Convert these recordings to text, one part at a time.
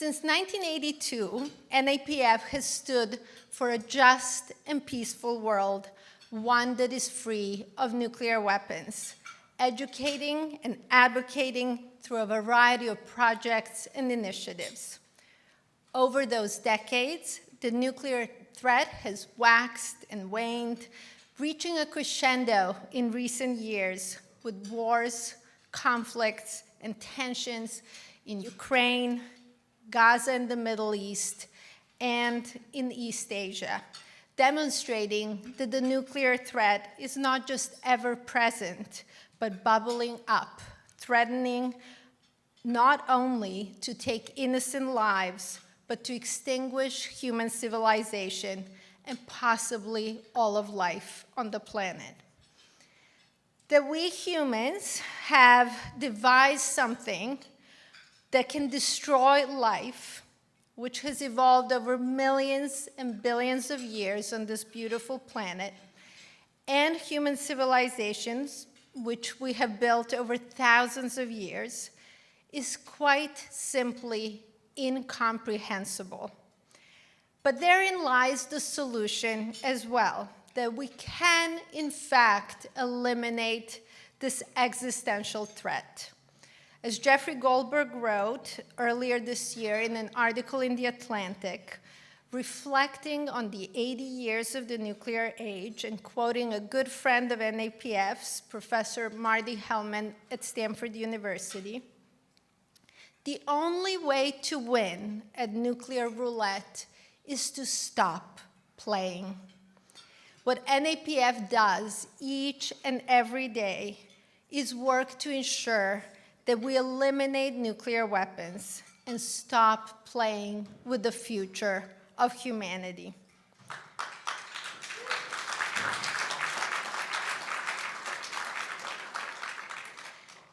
Since 1982, NAPF has stood for a just and peaceful world, one that is free of nuclear weapons, educating and advocating through a variety of projects and initiatives. Over those decades, the nuclear threat has waxed and waned, reaching a crescendo in recent years with wars, conflicts, and tensions in Ukraine, Gaza and the Middle East, and in East Asia, demonstrating that the nuclear threat is not just ever present, but bubbling up, threatening not only to take innocent lives, but to extinguish human civilization and possibly all of life on the planet. That we humans have devised something that can destroy life, which has evolved over millions and billions of years on this beautiful planet, and human civilizations, which we have built over thousands of years, is quite simply incomprehensible. But therein lies the solution as well, that we can, in fact, eliminate this existential threat. As Jeffrey Goldberg wrote earlier this year in an article in The Atlantic, reflecting on the 80 years of the nuclear age and quoting a good friend of NAPF's, Professor Marty Hellman at Stanford University, the only way to win at nuclear roulette is to stop playing. What NAPF does each and every day is work to ensure that we eliminate nuclear weapons and stop playing with the future of humanity.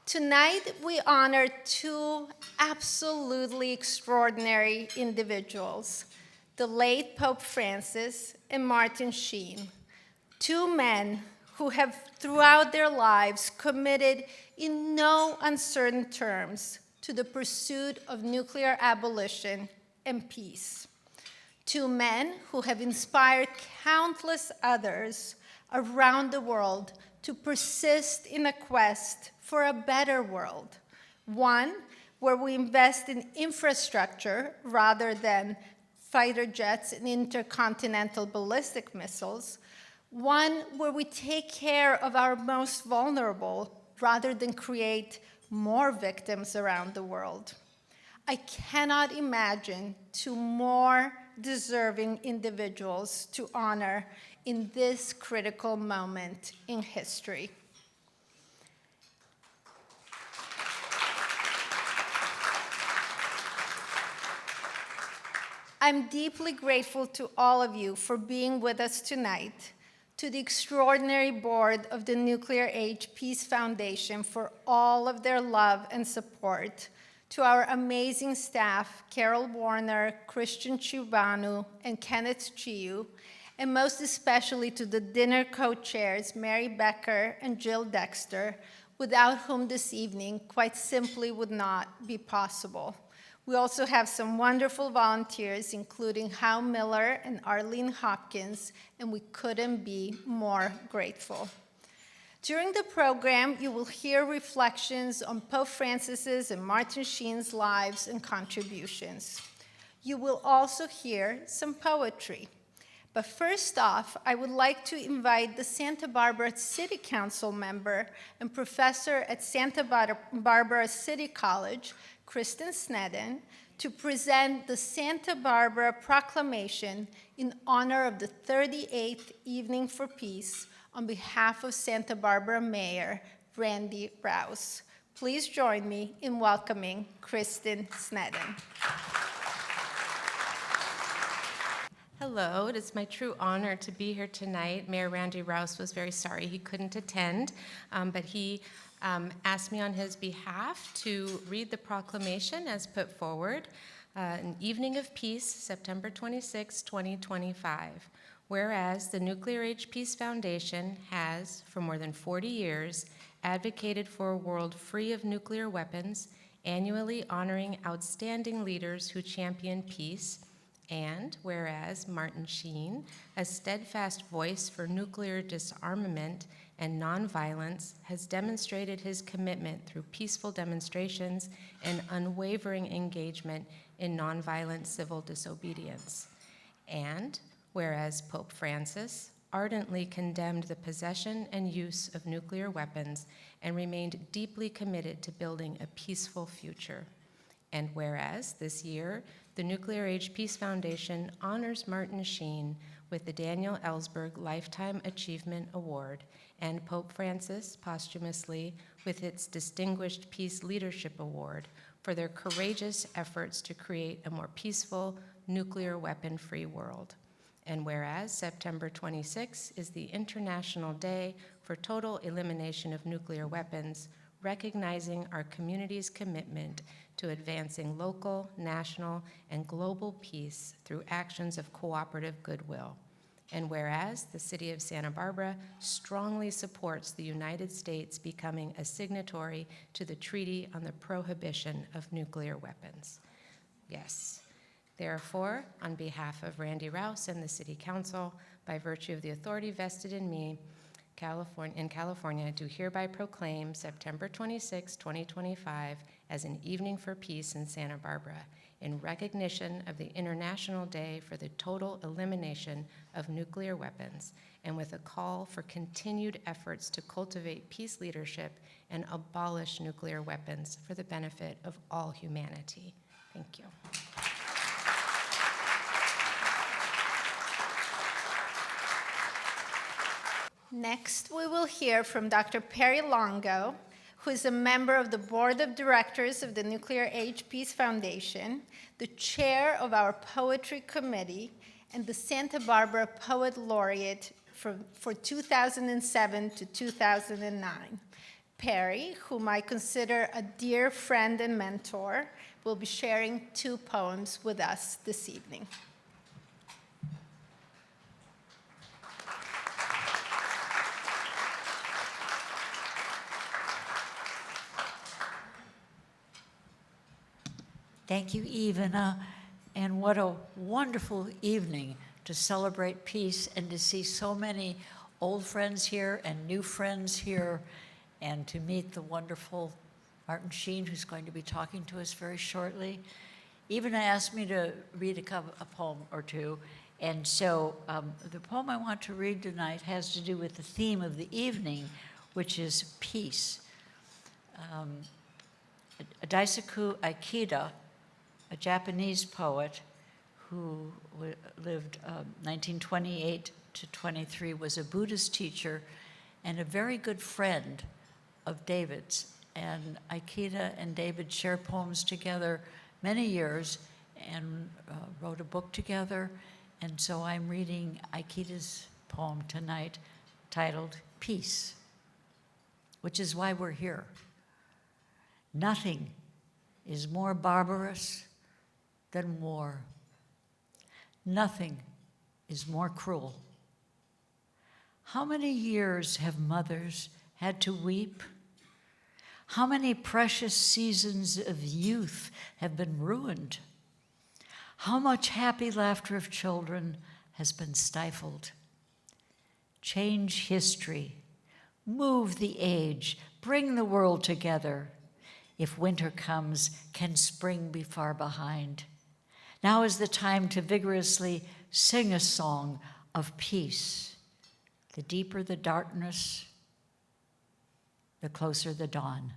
Tonight, we honor two absolutely extraordinary individuals, the late Pope Francis and Martin Sheen, two men who have throughout their lives committed in no uncertain terms to the pursuit of nuclear abolition and peace. Two men who have inspired countless others around the world to persist in a quest for a better world, one where we invest in infrastructure rather than fighter jets and intercontinental ballistic missiles, one where we take care of our most vulnerable rather than create more victims around the world. I cannot imagine two more deserving individuals to honor in this critical moment in history. I'm deeply grateful to all of you for being with us tonight, to the extraordinary board of the Nuclear Age Peace Foundation for all of their love and support, to our amazing staff, Carol Warner, Christian Chubanu, and Kenneth Chiu, and most especially to the dinner co-chairs, Mary Becker and Jill Dexter, without whom this evening quite simply would not be possible. We also have some wonderful volunteers, including Hal Miller and Arlene Hopkins, and we couldn't be more grateful. During the program, you will hear reflections on Pope Francis's and Martin Sheen's lives and contributions. You will also hear some poetry. But first off, I would like to invite the Santa Barbara City Council member and professor at Santa Barbara City College, Kristen Sneddon, to present the Santa Barbara Proclamation in honor of the 38th Evening for Peace on behalf of Santa Barbara Mayor Randy Rowse. Please join me in welcoming Kristen Sneddon. Hello, it is my true honor to be here tonight. Mayor Randy Rowse was very sorry he couldn't attend, but he asked me on his behalf to read the proclamation as put forward, an Evening of Peace, September 26, 2025. Whereas the Nuclear Age Peace Foundation has, for more than 40 years, advocated for a world free of nuclear weapons annually honoring outstanding leaders who champion peace, and whereas Martin Sheen, a steadfast voice for nuclear disarmament and nonviolence, has demonstrated his commitment through peaceful demonstrations and unwavering engagement in nonviolent civil disobedience. And whereas Pope Francis ardently condemned the possession and use of nuclear weapons and remained deeply committed to building a peaceful future. And whereas this year, the Nuclear Age Peace Foundation honors Martin Sheen with the Daniel Ellsberg Lifetime Achievement Award and Pope Francis posthumously with its Distinguished Peace Leadership Award for their courageous efforts to create a more peaceful, nuclear weapon-free world. And whereas September 26 is the International Day for Total Elimination of Nuclear Weapons, recognizing our community's commitment to advancing local, national, and global peace through actions of cooperative goodwill. And whereas the City of Santa Barbara strongly supports the United States becoming a signatory to the Treaty on the Prohibition of Nuclear Weapons. Yes. Therefore, on behalf of Randy Rowse and the City Council, by virtue of the authority vested in me, in California, do hereby proclaim September 26, 2025 as an evening for peace in Santa Barbara in recognition of the International Day for the Total Elimination of Nuclear Weapons and with a call for continued efforts to cultivate peace leadership and abolish nuclear weapons for the benefit of all humanity. Thank you. Next, we will hear from Dr. Perie Longo, who is a member of the Board of Directors of the Nuclear Age Peace Foundation, the chair of our Poetry Committee, and the Santa Barbara Poet Laureate for 2007 to 2009. Perie, whom I consider a dear friend and mentor, will be sharing 2 poems with us this evening. Thank you, Ivana, and what a wonderful evening to celebrate peace and to see so many old friends here and new friends here, and to meet the wonderful Martin Sheen, who's going to be talking to us very shortly. Ivana asked me to read a poem or two, and so the poem I want to read tonight has to do with the theme of the evening, which is peace. Daisaku Ikeda, a Japanese poet who lived 1928 to 23, was a Buddhist teacher and a very good friend of David's. And Ikeda and David shared poems together many years and wrote a book together. And so I'm reading Ikeda's poem tonight titled Peace, which is why we're here. Nothing is more barbarous than war. Nothing is more cruel. How many years have mothers had to weep? How many precious seasons of youth have been ruined? How much happy laughter of children has been stifled? Change history, move the age, bring the world together. If winter comes, can spring be far behind? Now is the time to vigorously sing a song of peace. The deeper the darkness, the closer the dawn.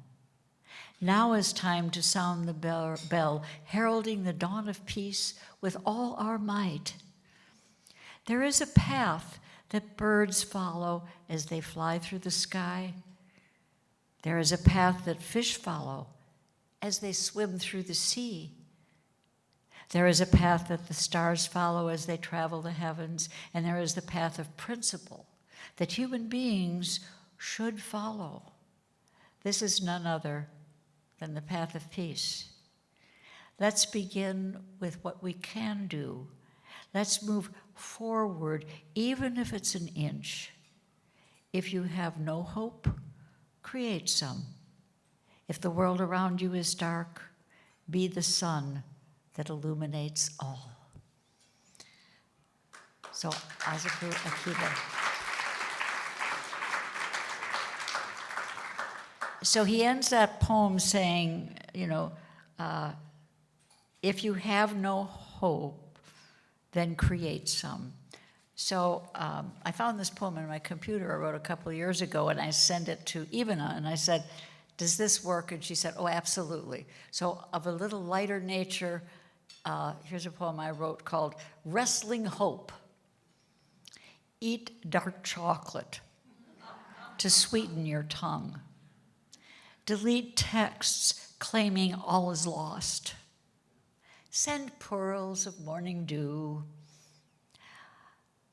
Now is time to sound the bell, heralding the dawn of peace with all our might. There is a path that birds follow as they fly through the sky. There is a path that fish follow as they swim through the sea. There is a path that the stars follow as they travel the heavens, and there is the path of principle that human beings should follow. This is none other than the path of peace. Let's begin with what we can do. Let's move forward, even if it's an inch. If you have no hope, create some. If the world around you is dark, be the sun that illuminates all. So, Azaku Akiba. So he ends that poem saying, if you have no hope, then create some. So I found this poem in my computer I wrote a couple of years ago, and I sent it to Ivana, and I said, does this work? And she said, oh, absolutely. So of a little lighter nature, here's a poem I wrote called Wrestling Hope. Eat dark chocolate to sweeten your tongue. Delete texts claiming all is lost. Send pearls of morning dew.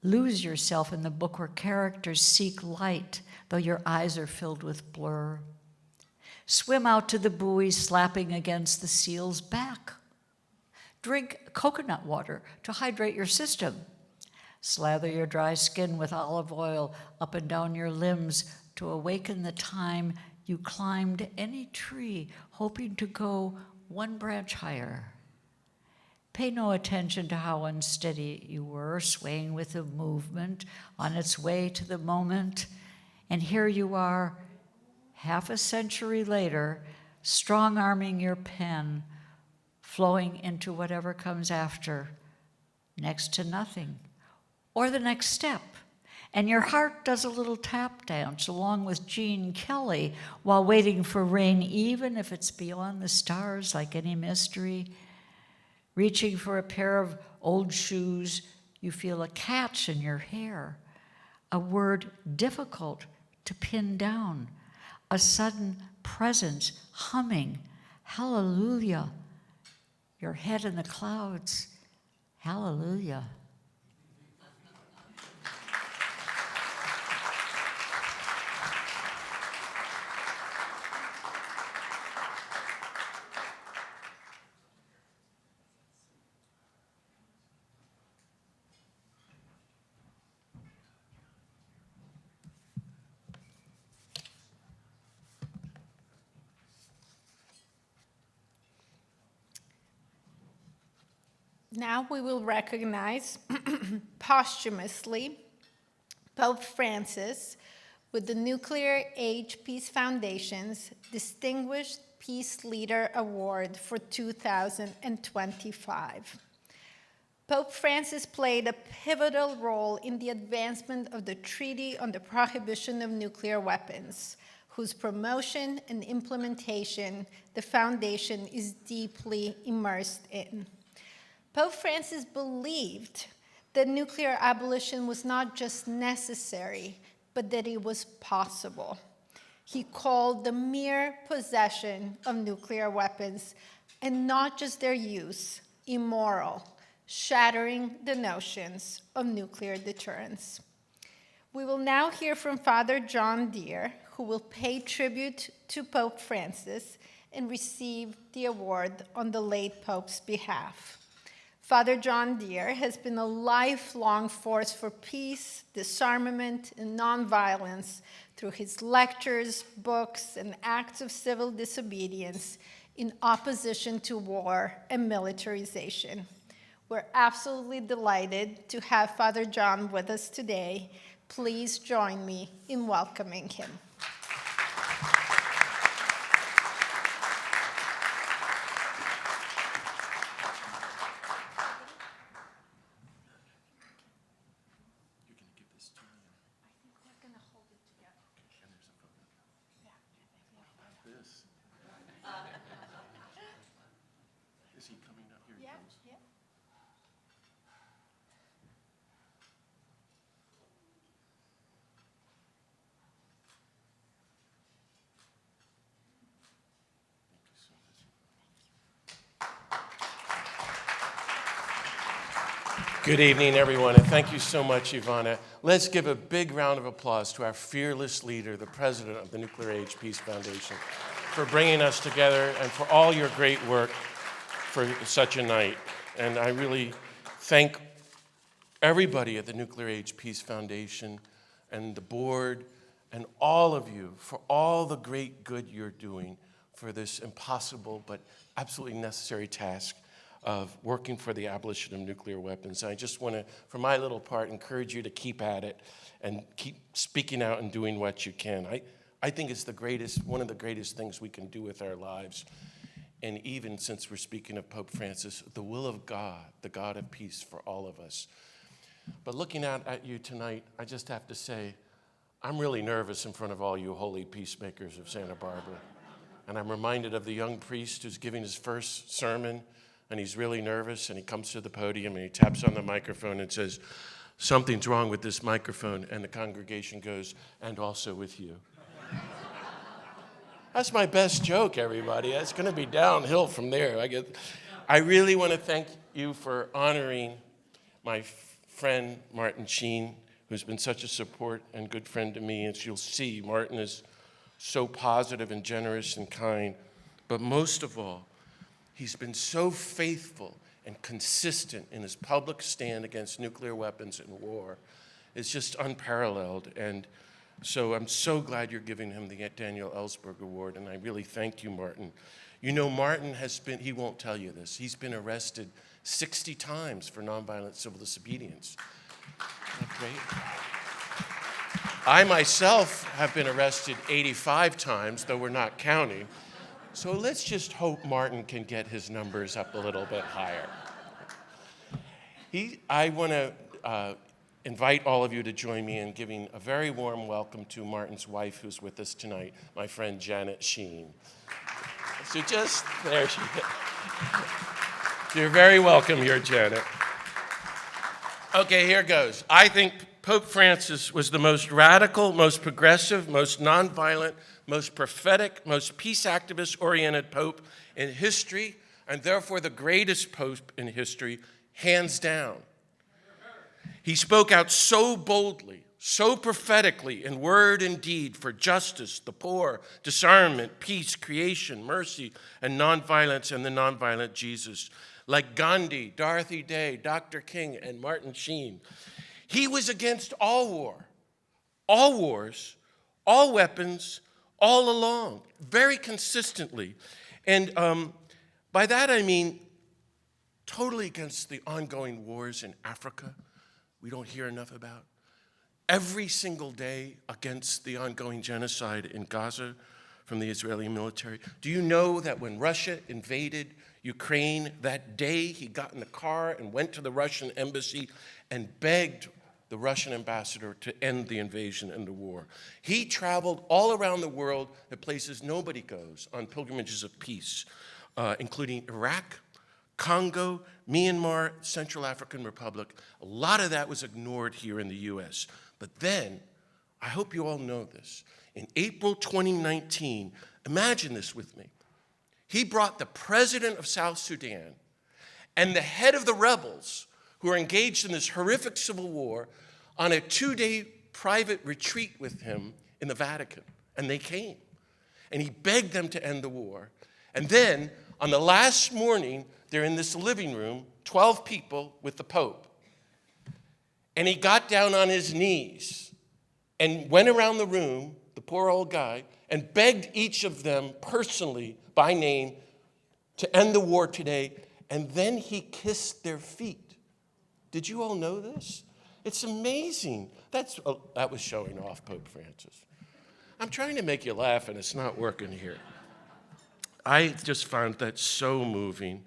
Lose yourself in the book where characters seek light, though your eyes are filled with blur. Swim out to the buoy slapping against the seal's back. Drink coconut water to hydrate your system. Slather your dry skin with olive oil up and down your limbs to awaken the time you climbed any tree, hoping to go one branch higher. Pay no attention to how unsteady you were, swaying with the movement on its way to the moment. And here you are, half a century later, strong-arming your pen, flowing into whatever comes after, next to nothing, or the next step. And your heart does a little tap dance along with Gene Kelly while waiting for rain, even if it's beyond the stars like any mystery. Reaching for a pair of old shoes, you feel a catch in your hair, a word difficult to pin down, a sudden presence humming, hallelujah, your head in the clouds, hallelujah. Now we will recognize posthumously Pope Francis with the Nuclear Age Peace Foundation's Distinguished Peace Leader Award for 2025. Pope Francis played a pivotal role in the advancement of the Treaty on the Prohibition of Nuclear Weapons, whose promotion and implementation the Foundation is deeply immersed in. Pope Francis believed that nuclear abolition was not just necessary, but that it was possible. He called the mere possession of nuclear weapons, and not just their use, immoral, shattering the notions of nuclear deterrence. We will now hear from Father John Deere, who will pay tribute to Pope Francis and receive the award on the late Pope's behalf. Father John Deere has been a lifelong force for peace, disarmament, and nonviolence through his lectures, books, and acts of civil disobedience in opposition to war and militarization. We're absolutely delighted to have Father John with us today. Please join me in welcoming him. Good evening, everyone, and thank you so much, Ivana. Let's give a big round of applause to our fearless leader, the president of the Nuclear Age Peace Foundation, for bringing us together and for all your great work for such a night. And I really thank everybody at the Nuclear Age Peace Foundation and the board and all of you for all the great good you're doing for this impossible but absolutely necessary task of working for the abolition of nuclear weapons. I just want to, for my little part, encourage you to keep at it and keep speaking out and doing what you can. I think it's one of the greatest things we can do with our lives. And even since we're speaking of Pope Francis, the will of God, the God of peace for all of us. But looking out at you tonight, I just have to say, I'm really nervous in front of all you holy peacemakers of Santa Barbara. And I'm reminded of the young priest who's giving his first sermon, and he's really nervous, and he comes to the podium, and he taps on the microphone and says, "Something's wrong with this microphone," and the congregation goes, "And also with you." That's my best joke, everybody. It's going to be downhill from there. I really want to thank you for honoring my friend, Martin Sheen, who's been such a support and good friend to me. As you'll see, Martin is so positive and generous and kind. But most of all, he's been so faithful and consistent in his public stand against nuclear weapons and war. It's just unparalleled. And so I'm so glad you're giving him the Daniel Ellsberg Award, and I really thank you, Martin. You know, Martin he won't tell you this, he's been arrested 60 times for nonviolent civil disobedience. Isn't that great? I myself have been arrested 85 times, though we're not counting. So let's just hope Martin can get his numbers up a little bit higher. I want to invite all of you to join me in giving a very warm welcome to Martin's wife, who's with us tonight, my friend Janet Sheen. So there she is. You're very welcome here, Janet. Okay, here goes. I think Pope Francis was the most radical, most progressive, most nonviolent, most prophetic, most peace activist-oriented pope in history, and therefore the greatest pope in history, hands down. He spoke out so boldly, so prophetically in word and deed for justice, the poor, disarmament, peace, creation, mercy, and nonviolence, and the nonviolent Jesus. Like Gandhi, Dorothy Day, Dr. King, and Martin Sheen. He was against all war, all wars, all weapons, all along, very consistently. And by that I mean totally against the ongoing wars in Africa we don't hear enough about. Every single day against the ongoing genocide in Gaza from the Israeli military. Do you know that when Russia invaded Ukraine, that day he got in the car and went to the Russian embassy and begged the Russian ambassador to end the invasion and the war? He traveled all around the world at places nobody goes on pilgrimages of peace, including Iraq, Congo, Myanmar, Central African Republic. A lot of that was ignored here in the US. But then, I hope you all know this, in April 2019, imagine this with me, he brought the president of South Sudan and the head of the rebels who are engaged in this horrific civil war on a 2-day private retreat with him in the Vatican. And they came. And he begged them to end the war. And then, on the last morning, they're in this living room, 12 people with the Pope. And he got down on his knees and went around the room, the poor old guy, and begged each of them personally by name to end the war today. And then he kissed their feet. Did you all know this? It's amazing. That was showing off Pope Francis. I'm trying to make you laugh, and it's not working here. I just found that so moving.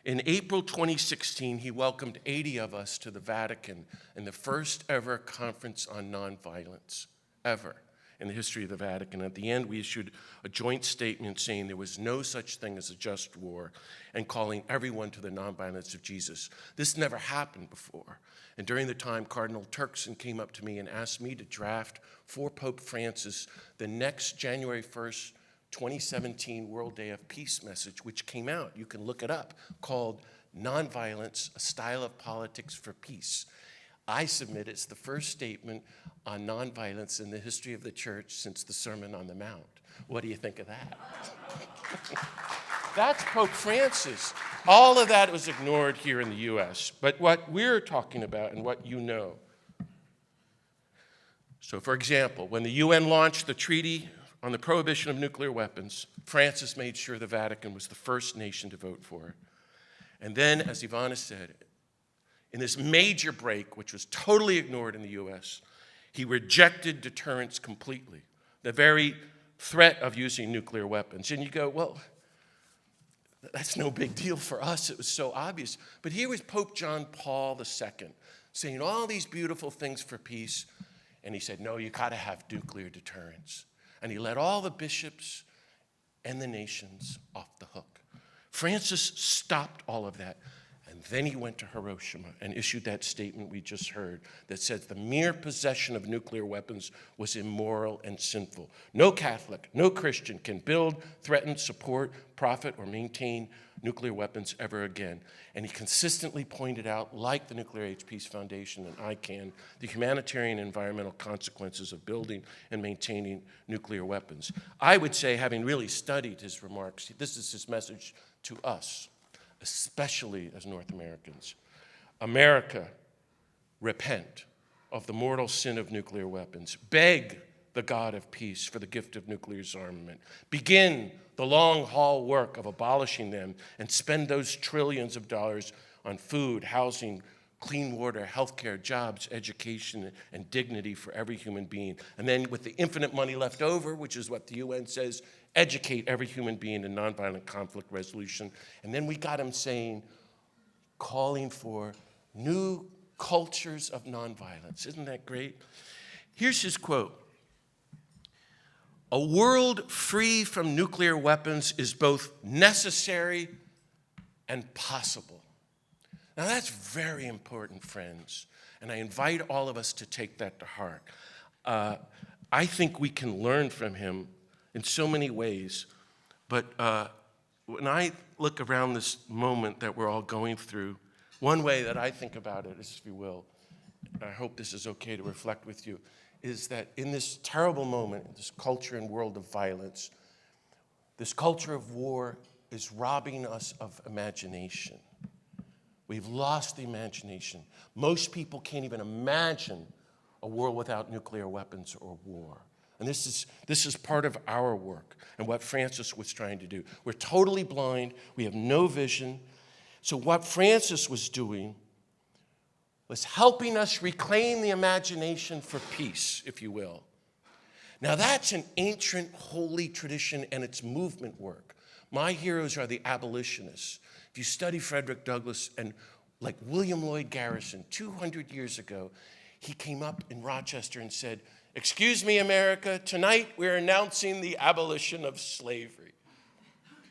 In April 2016, he welcomed 80 of us to the Vatican in the first ever conference on nonviolence, ever, in the history of the Vatican. At the end, we issued a joint statement saying there was no such thing as a just war and calling everyone to the nonviolence of Jesus. This never happened before. And during the time, Cardinal Turkson came up to me and asked me to draft for Pope Francis the next January 1st, 2017 World Day of Peace message, which came out, you can look it up, called Nonviolence, a Style of Politics for Peace. I submit it's the first statement on nonviolence in the history of the church since the Sermon on the Mount. What do you think of that? That's Pope Francis. All of that was ignored here in the US. But what we're talking about and what you know. So for example, when the UN launched the Treaty on the prohibition of nuclear weapons, Francis made sure the Vatican was the first nation to vote for it. And then, as Ivana said, in this major break, which was totally ignored in the US, he rejected deterrence completely, the very threat of using nuclear weapons. And you go, well, that's no big deal for us. It was so obvious. But here was Pope John Paul II saying all these beautiful things for peace. And he said, no, you got to have nuclear deterrence. And he let all the bishops and the nations off the hook. Francis stopped all of that. And then he went to Hiroshima and issued that statement we just heard that says the mere possession of nuclear weapons was immoral and sinful. No Catholic, no Christian can build, threaten, support, profit, or maintain nuclear weapons ever again. And he consistently pointed out, like the Nuclear Age Peace Foundation and ICANN, the humanitarian and environmental consequences of building and maintaining nuclear weapons. I would say, having really studied his remarks, this is his message to us, especially as North Americans. America, repent of the mortal sin of nuclear weapons. Beg the God of peace for the gift of nuclear disarmament. Begin the long-haul work of abolishing them and spend those trillions of dollars on food, housing, clean water, healthcare, jobs, education, and dignity for every human being. And then with the infinite money left over, which is what the UN says, educate every human being in nonviolent conflict resolution. And then we got him saying, calling for new cultures of nonviolence. Isn't that great? Here's his quote. A world free from nuclear weapons is both necessary and possible. Now that's very important, friends, and I invite all of us to take that to heart. I think we can learn from him in so many ways, but when I look around this moment that we're all going through, one way that I think about it, if you will, I hope this is okay to reflect with you, is that in this terrible moment, this culture and world of violence, this culture of war is robbing us of imagination. We've lost the imagination. Most people can't even imagine a world without nuclear weapons or war. And this is part of our work and what Francis was trying to do. We're totally blind. We have no vision. So what Francis was doing was helping us reclaim the imagination for peace, if you will. Now that's an ancient holy tradition and it's movement work. My heroes are the abolitionists. If you study Frederick Douglass and like William Lloyd Garrison, 200 years ago, he came up in Rochester and said, "Excuse me, America, tonight we're announcing the abolition of slavery."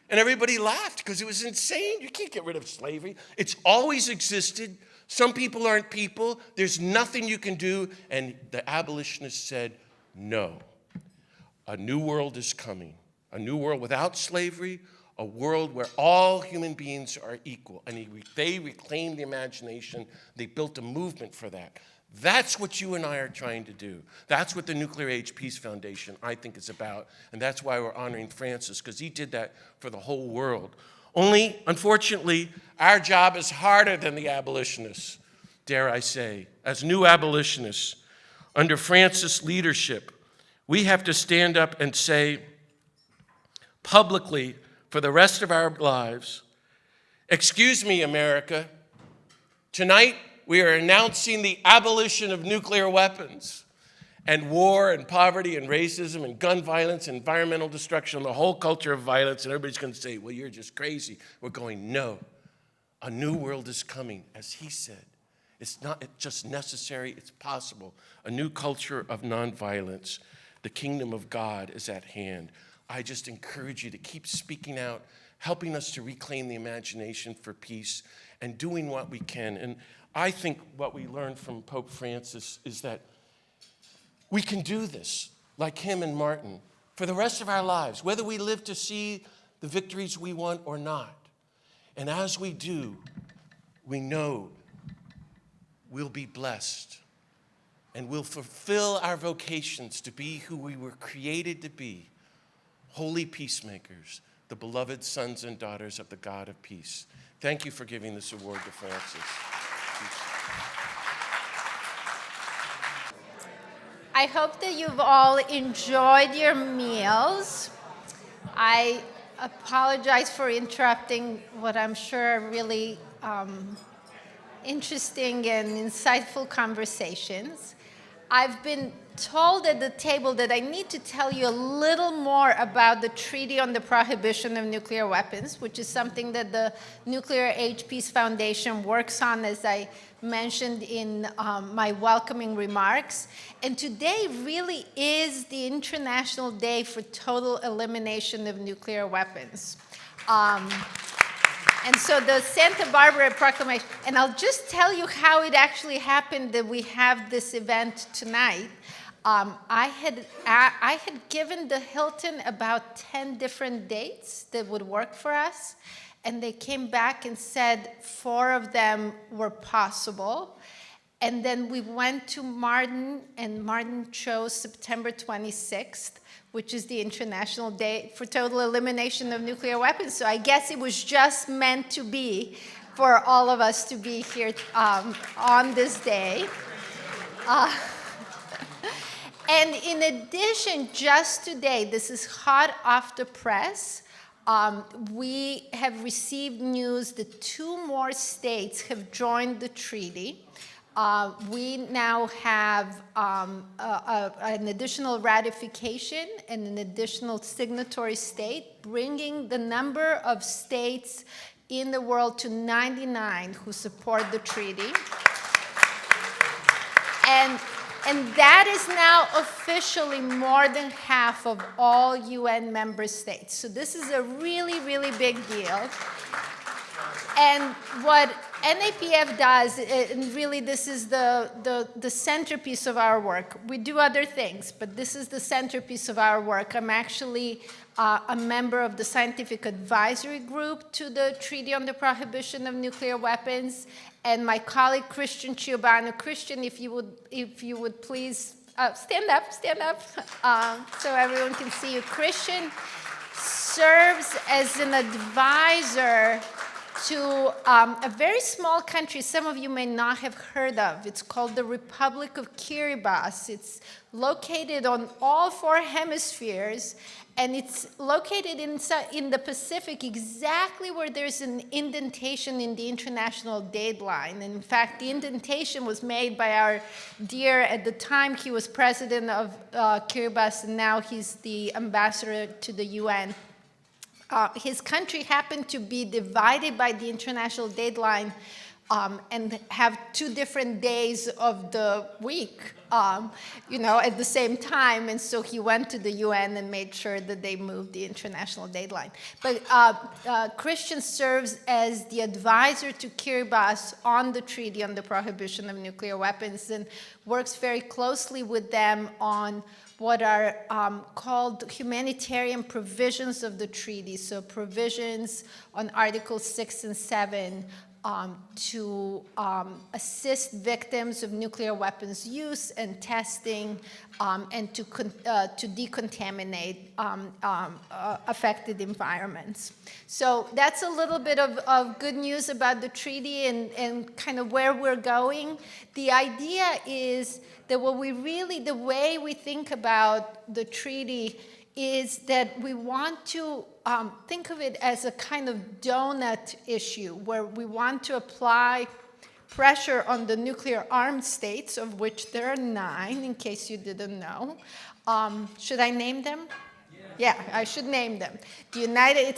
And everybody laughed because it was insane. You can't get rid of slavery. It's always existed. Some people aren't people. There's nothing you can do. And the abolitionists said, no. A new world is coming. A new world without slavery, a world where all human beings are equal. And they reclaimed the imagination. They built a movement for that. That's what you and I are trying to do. That's what the Nuclear Age Peace Foundation, I think, is about. And that's why we're honoring Francis, because he did that for the whole world. Only, unfortunately, our job is harder than the abolitionists, dare I say. As new abolitionists, under Francis' leadership, we have to stand up and say publicly for the rest of our lives, "Excuse me, America, tonight we are announcing the abolition of nuclear weapons and war and poverty and racism and gun violence and environmental destruction, the whole culture of violence." And everybody's going to say, "Well, you're just crazy." We're going, no. A new world is coming, as he said. It's not just necessary, it's possible. A new culture of nonviolence. The kingdom of God is at hand. I just encourage you to keep speaking out, helping us to reclaim the imagination for peace and doing what we can. And I think what we learned from Pope Francis is that we can do this, like him and Martin, for the rest of our lives, whether we live to see the victories we want or not. And as we do, we know we'll be blessed and we'll fulfill our vocations to be who we were created to be, holy peacemakers, the beloved sons and daughters of the God of peace. Thank you for giving this award to Francis. I hope that you've all enjoyed your meals. I apologize for interrupting what I'm sure are really interesting and insightful conversations. I've been told at the table that I need to tell you a little more about the Treaty on the Prohibition of Nuclear Weapons, which is something that the Nuclear Age Peace Foundation works on, as I mentioned in my welcoming remarks. And today really is the International Day for Total Elimination of Nuclear Weapons. And so the Santa Barbara Proclamation, and I'll just tell you how it actually happened that we have this event tonight. I had given the Hilton about 10 different dates that would work for us, and they came back and said 4 of them were possible. And then we went to Martin, and Martin chose September 26th, which is the International Day for Total Elimination of Nuclear Weapons. So I guess it was just meant to be for all of us to be here on this day. And in addition, just today, this is hot off the press, we have received news that 2 more states have joined the treaty. We now have an additional ratification and an additional signatory state, bringing the number of states in the world to 99 who support the treaty. And that is now officially more than half of all UN member states. So this is a really, really big deal. And what NAPF does, and really this is the centerpiece of our work. We do other things, but this is the centerpiece of our work. I'm actually a member of the scientific advisory group to the Treaty on the Prohibition of Nuclear Weapons, and my colleague Christian Ciobanu. Christian, if you would please stand up, so everyone can see you. Christian serves as an advisor to a very small country some of you may not have heard of. It's called the Republic of Kiribati. It's located on all 4 hemispheres, and it's located in the Pacific, exactly where there's an indentation in the international date line. And in fact, the indentation was made by our dear, at the time he was president of Kiribati, and now he's the ambassador to the UN. His country happened to be divided by the international deadline and have 2 different days of the week, at the same time. And so he went to the UN and made sure that they moved the international deadline. But Christian serves as the advisor to Kiribati on the Treaty on the Prohibition of Nuclear Weapons and works very closely with them on what are called humanitarian provisions of the treaty. So provisions on Articles 6 and 7 to assist victims of nuclear weapons use and testing and to decontaminate affected environments. So that's a little bit of good news about the treaty and kind of where we're going. The idea is that the way we think about the treaty is that we want to think of it as a kind of donut issue where we want to apply pressure on the nuclear armed states, of which there are 9, in case you didn't know. Should I name them? Yeah, I should name them. The United,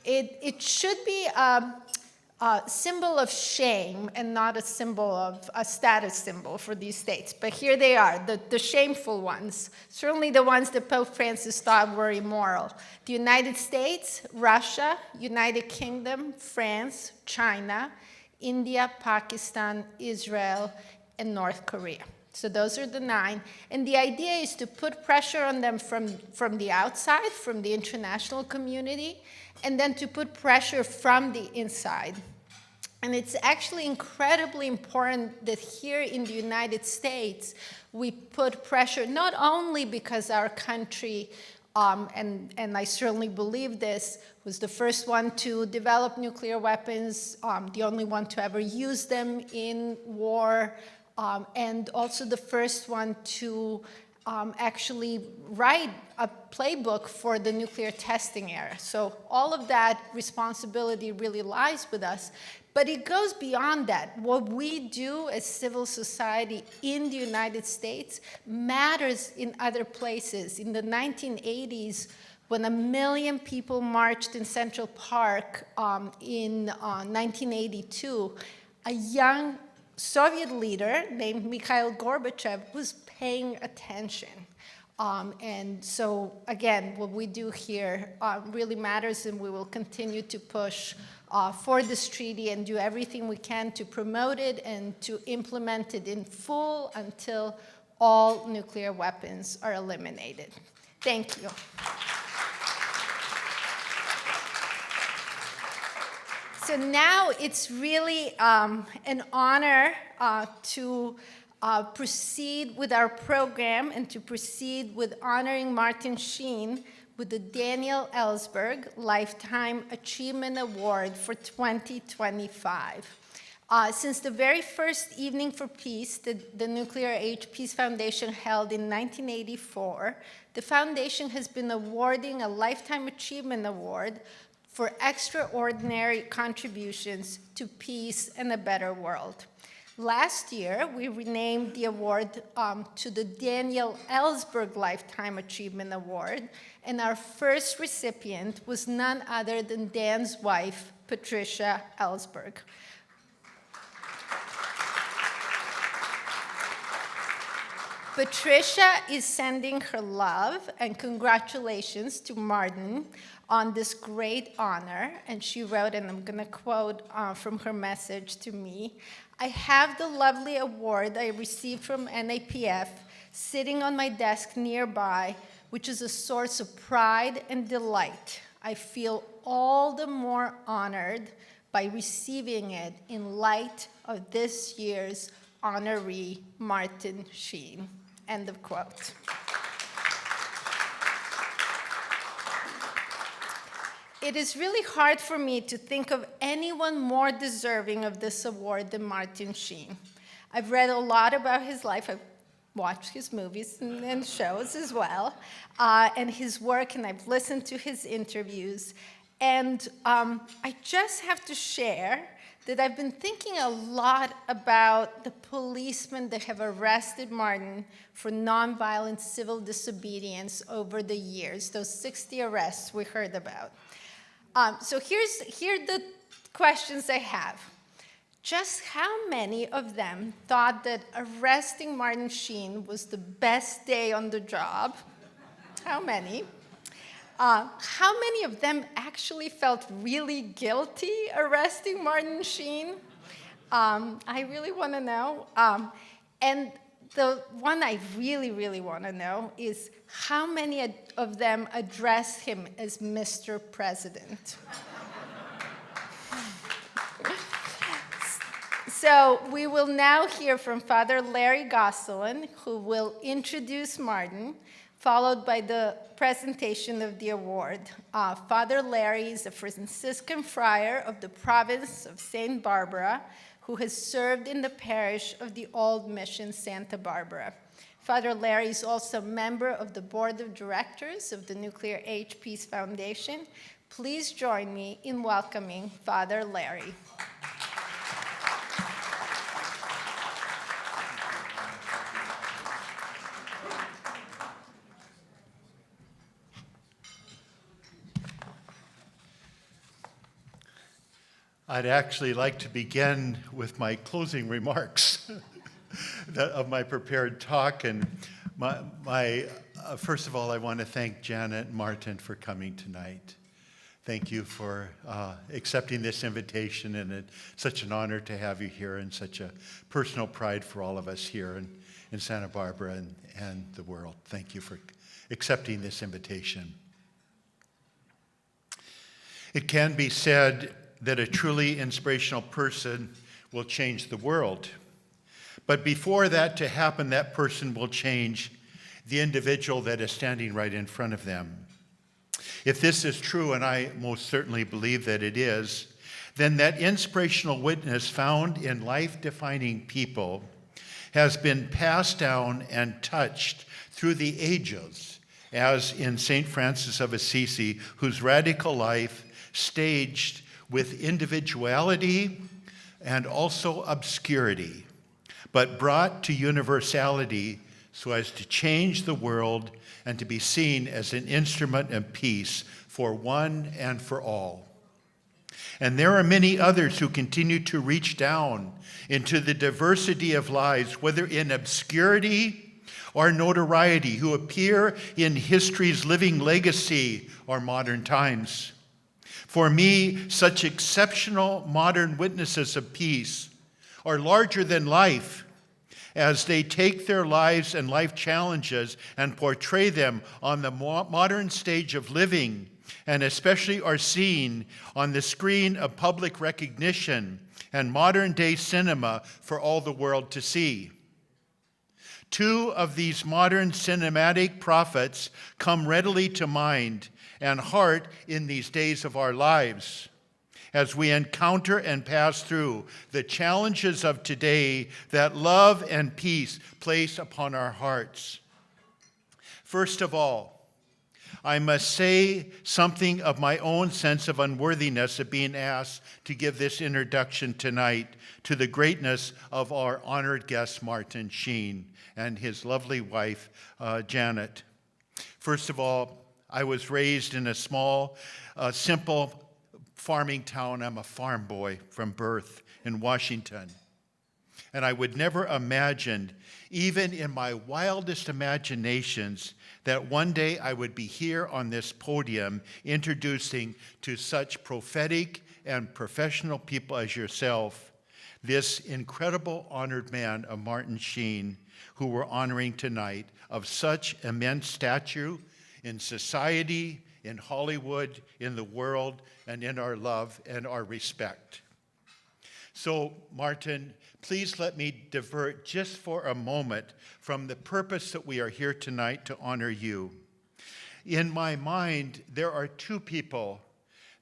it should be a symbol of shame and not a symbol of a status symbol for these states. But here they are, the shameful ones, certainly the ones that Pope Francis thought were immoral. The United States, Russia, United Kingdom, France, China, India, Pakistan, Israel, and North Korea. So those are the 9. And the idea is to put pressure on them from the outside, from the international community, and then to put pressure from the inside. And it's actually incredibly important that here in the United States, we put pressure not only because our country, and I certainly believe this, was the first one to develop nuclear weapons, the only one to ever use them in war, and also the first one to actually write a playbook for the nuclear testing era. So all of that responsibility really lies with us. But it goes beyond that. What we do as civil society in the United States matters in other places. In the 1980s, when 1 million people marched in Central Park in 1982, a young Soviet leader named Mikhail Gorbachev was paying attention. And so, again, what we do here really matters, and we will continue to push for this treaty and do everything we can to promote it and to implement it in full until all nuclear weapons are eliminated. Thank you. So now it's really an honor to proceed with our program and to proceed with honoring Martin Sheen with the Daniel Ellsberg Lifetime Achievement Award for 2025. Since the very first Evening for Peace that the Nuclear Age Peace Foundation held in 1984, the foundation has been awarding a Lifetime Achievement Award for extraordinary contributions to peace and a better world. Last year, we renamed the award to the Daniel Ellsberg Lifetime Achievement Award, and our first recipient was none other than Dan's wife, Patricia Ellsberg. Patricia is sending her love and congratulations to Martin on this great honor, and she wrote, and I'm going to quote from her message to me, "I have the lovely award I received from NAPF sitting on my desk nearby, which is a source of pride and delight. I feel all the more honored by receiving it in light of this year's honoree, Martin Sheen." End of quote. It is really hard for me to think of anyone more deserving of this award than Martin Sheen. I've read a lot about his life. I've watched his movies and shows as well, and his work, and I've listened to his interviews. And I just have to share that I've been thinking a lot about the policemen that have arrested Martin for nonviolent civil disobedience over the years, those 60 arrests we heard about. So here are the questions I have. Just how many of them thought that arresting Martin Sheen was the best day on the job? How many? How many of them actually felt really guilty arresting Martin Sheen? I really want to know. And the one I really, really want to know is how many of them addressed him as Mr. President? So we will now hear from Father Larry Gosselin, who will introduce Martin, followed by the presentation of the award. Father Larry is a Franciscan friar of the province of St. Barbara, who has served in the parish of the Old Mission Santa Barbara. Father Larry is also a member of the board of directors of the Nuclear Age Peace Foundation. Please join me in welcoming Father Larry. I'd actually like to begin with my closing remarks of my prepared talk. And first of all, I want to thank Janet and Martin for coming tonight. Thank you for accepting this invitation, and it's such an honor to have you here, and such a personal pride for all of us here in Santa Barbara and the world. Thank you for accepting this invitation. It can be said that a truly inspirational person will change the world. But before that to happen, that person will change the individual that is standing right in front of them. If this is true, and I most certainly believe that it is, then that inspirational witness found in life-defining people has been passed down and touched through the ages, as in St. Francis of Assisi, whose radical life, staged with individuality and also obscurity, but brought to universality so as to change the world and to be seen as an instrument of peace for one and for all. And there are many others who continue to reach down into the diversity of lives, whether in obscurity or notoriety, who appear in history's living legacy or modern times. For me, such exceptional modern witnesses of peace are larger than life, as they take their lives and life challenges and portray them on the modern stage of living, and especially are seen on the screen of public recognition and modern-day cinema for all the world to see. Two of these modern cinematic prophets come readily to mind and heart in these days of our lives, as we encounter and pass through the challenges of today that love and peace place upon our hearts. First of all, I must say something of my own sense of unworthiness of being asked to give this introduction tonight to the greatness of our honored guest, Martin Sheen, and his lovely wife, Janet. First of all, I was raised in a small, simple farming town. I'm a farm boy from birth in Washington. And I would never imagine, even in my wildest imaginations, that one day I would be here on this podium introducing to such prophetic and professional people as yourself this incredible honored man of Martin Sheen, who we're honoring tonight, of such immense stature in society, in Hollywood, in the world, and in our love and our respect. So, Martin, please let me divert just for a moment from the purpose that we are here tonight to honor you. In my mind, there are two people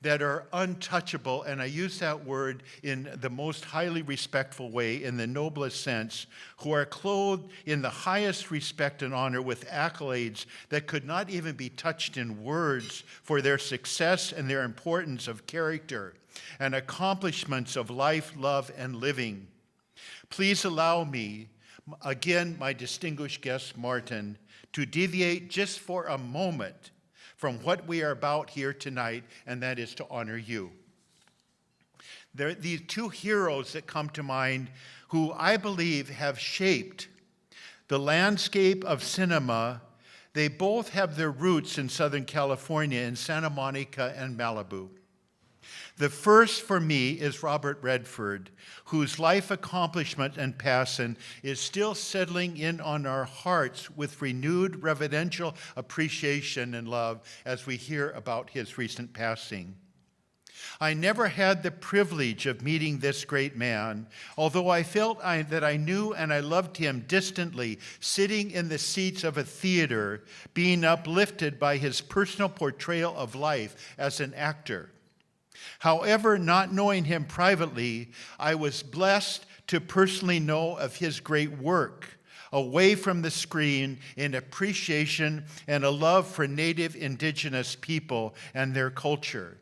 that are untouchable, and I use that word in the most highly respectful way, in the noblest sense, who are clothed in the highest respect and honor with accolades that could not even be touched in words for their success and their importance of character and accomplishments of life, love, and living. Please allow me, again, my distinguished guest, Martin, to deviate just for a moment from what we are about here tonight, and that is to honor you. There are these two heroes that come to mind who I believe have shaped the landscape of cinema. They both have their roots in Southern California, in Santa Monica and Malibu. The first for me is Robert Redford, whose life accomplishment and passion is still settling in on our hearts with renewed reverential appreciation and love as we hear about his recent passing. I never had the privilege of meeting this great man, although I felt that I knew and I loved him distantly, sitting in the seats of a theater, being uplifted by his personal portrayal of life as an actor. However, not knowing him privately, I was blessed to personally know of his great work away from the screen in appreciation and a love for Native Indigenous people and their culture.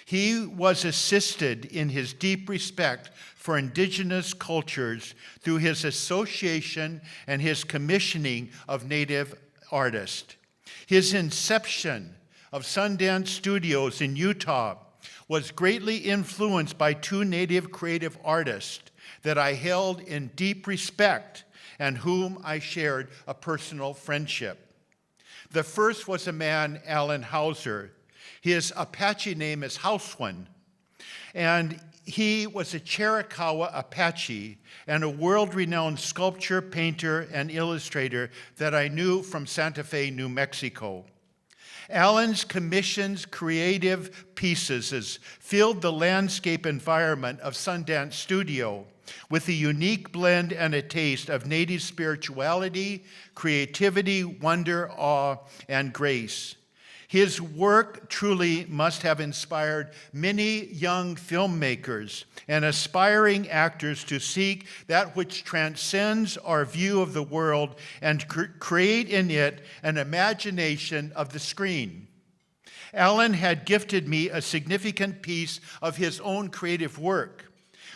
He was assisted in his deep respect for Indigenous cultures through his association and his commissioning of Native artists. His inception of Sundance Studios in Utah was greatly influenced by two Native creative artists that I held in deep respect and whom I shared a personal friendship. The first was a man, Alan Hauser. His Apache name is Housewan, and he was a Chiricahua Apache and a world-renowned sculptor, painter, and illustrator that I knew from Santa Fe, New Mexico. Alan's commissioned creative pieces has filled the landscape environment of Sundance Studio with a unique blend and a taste of Native spirituality, creativity, wonder, awe, and grace. His work truly must have inspired many young filmmakers and aspiring actors to seek that which transcends our view of the world and create in it an imagination of the screen. Alan had gifted me a significant piece of his own creative work,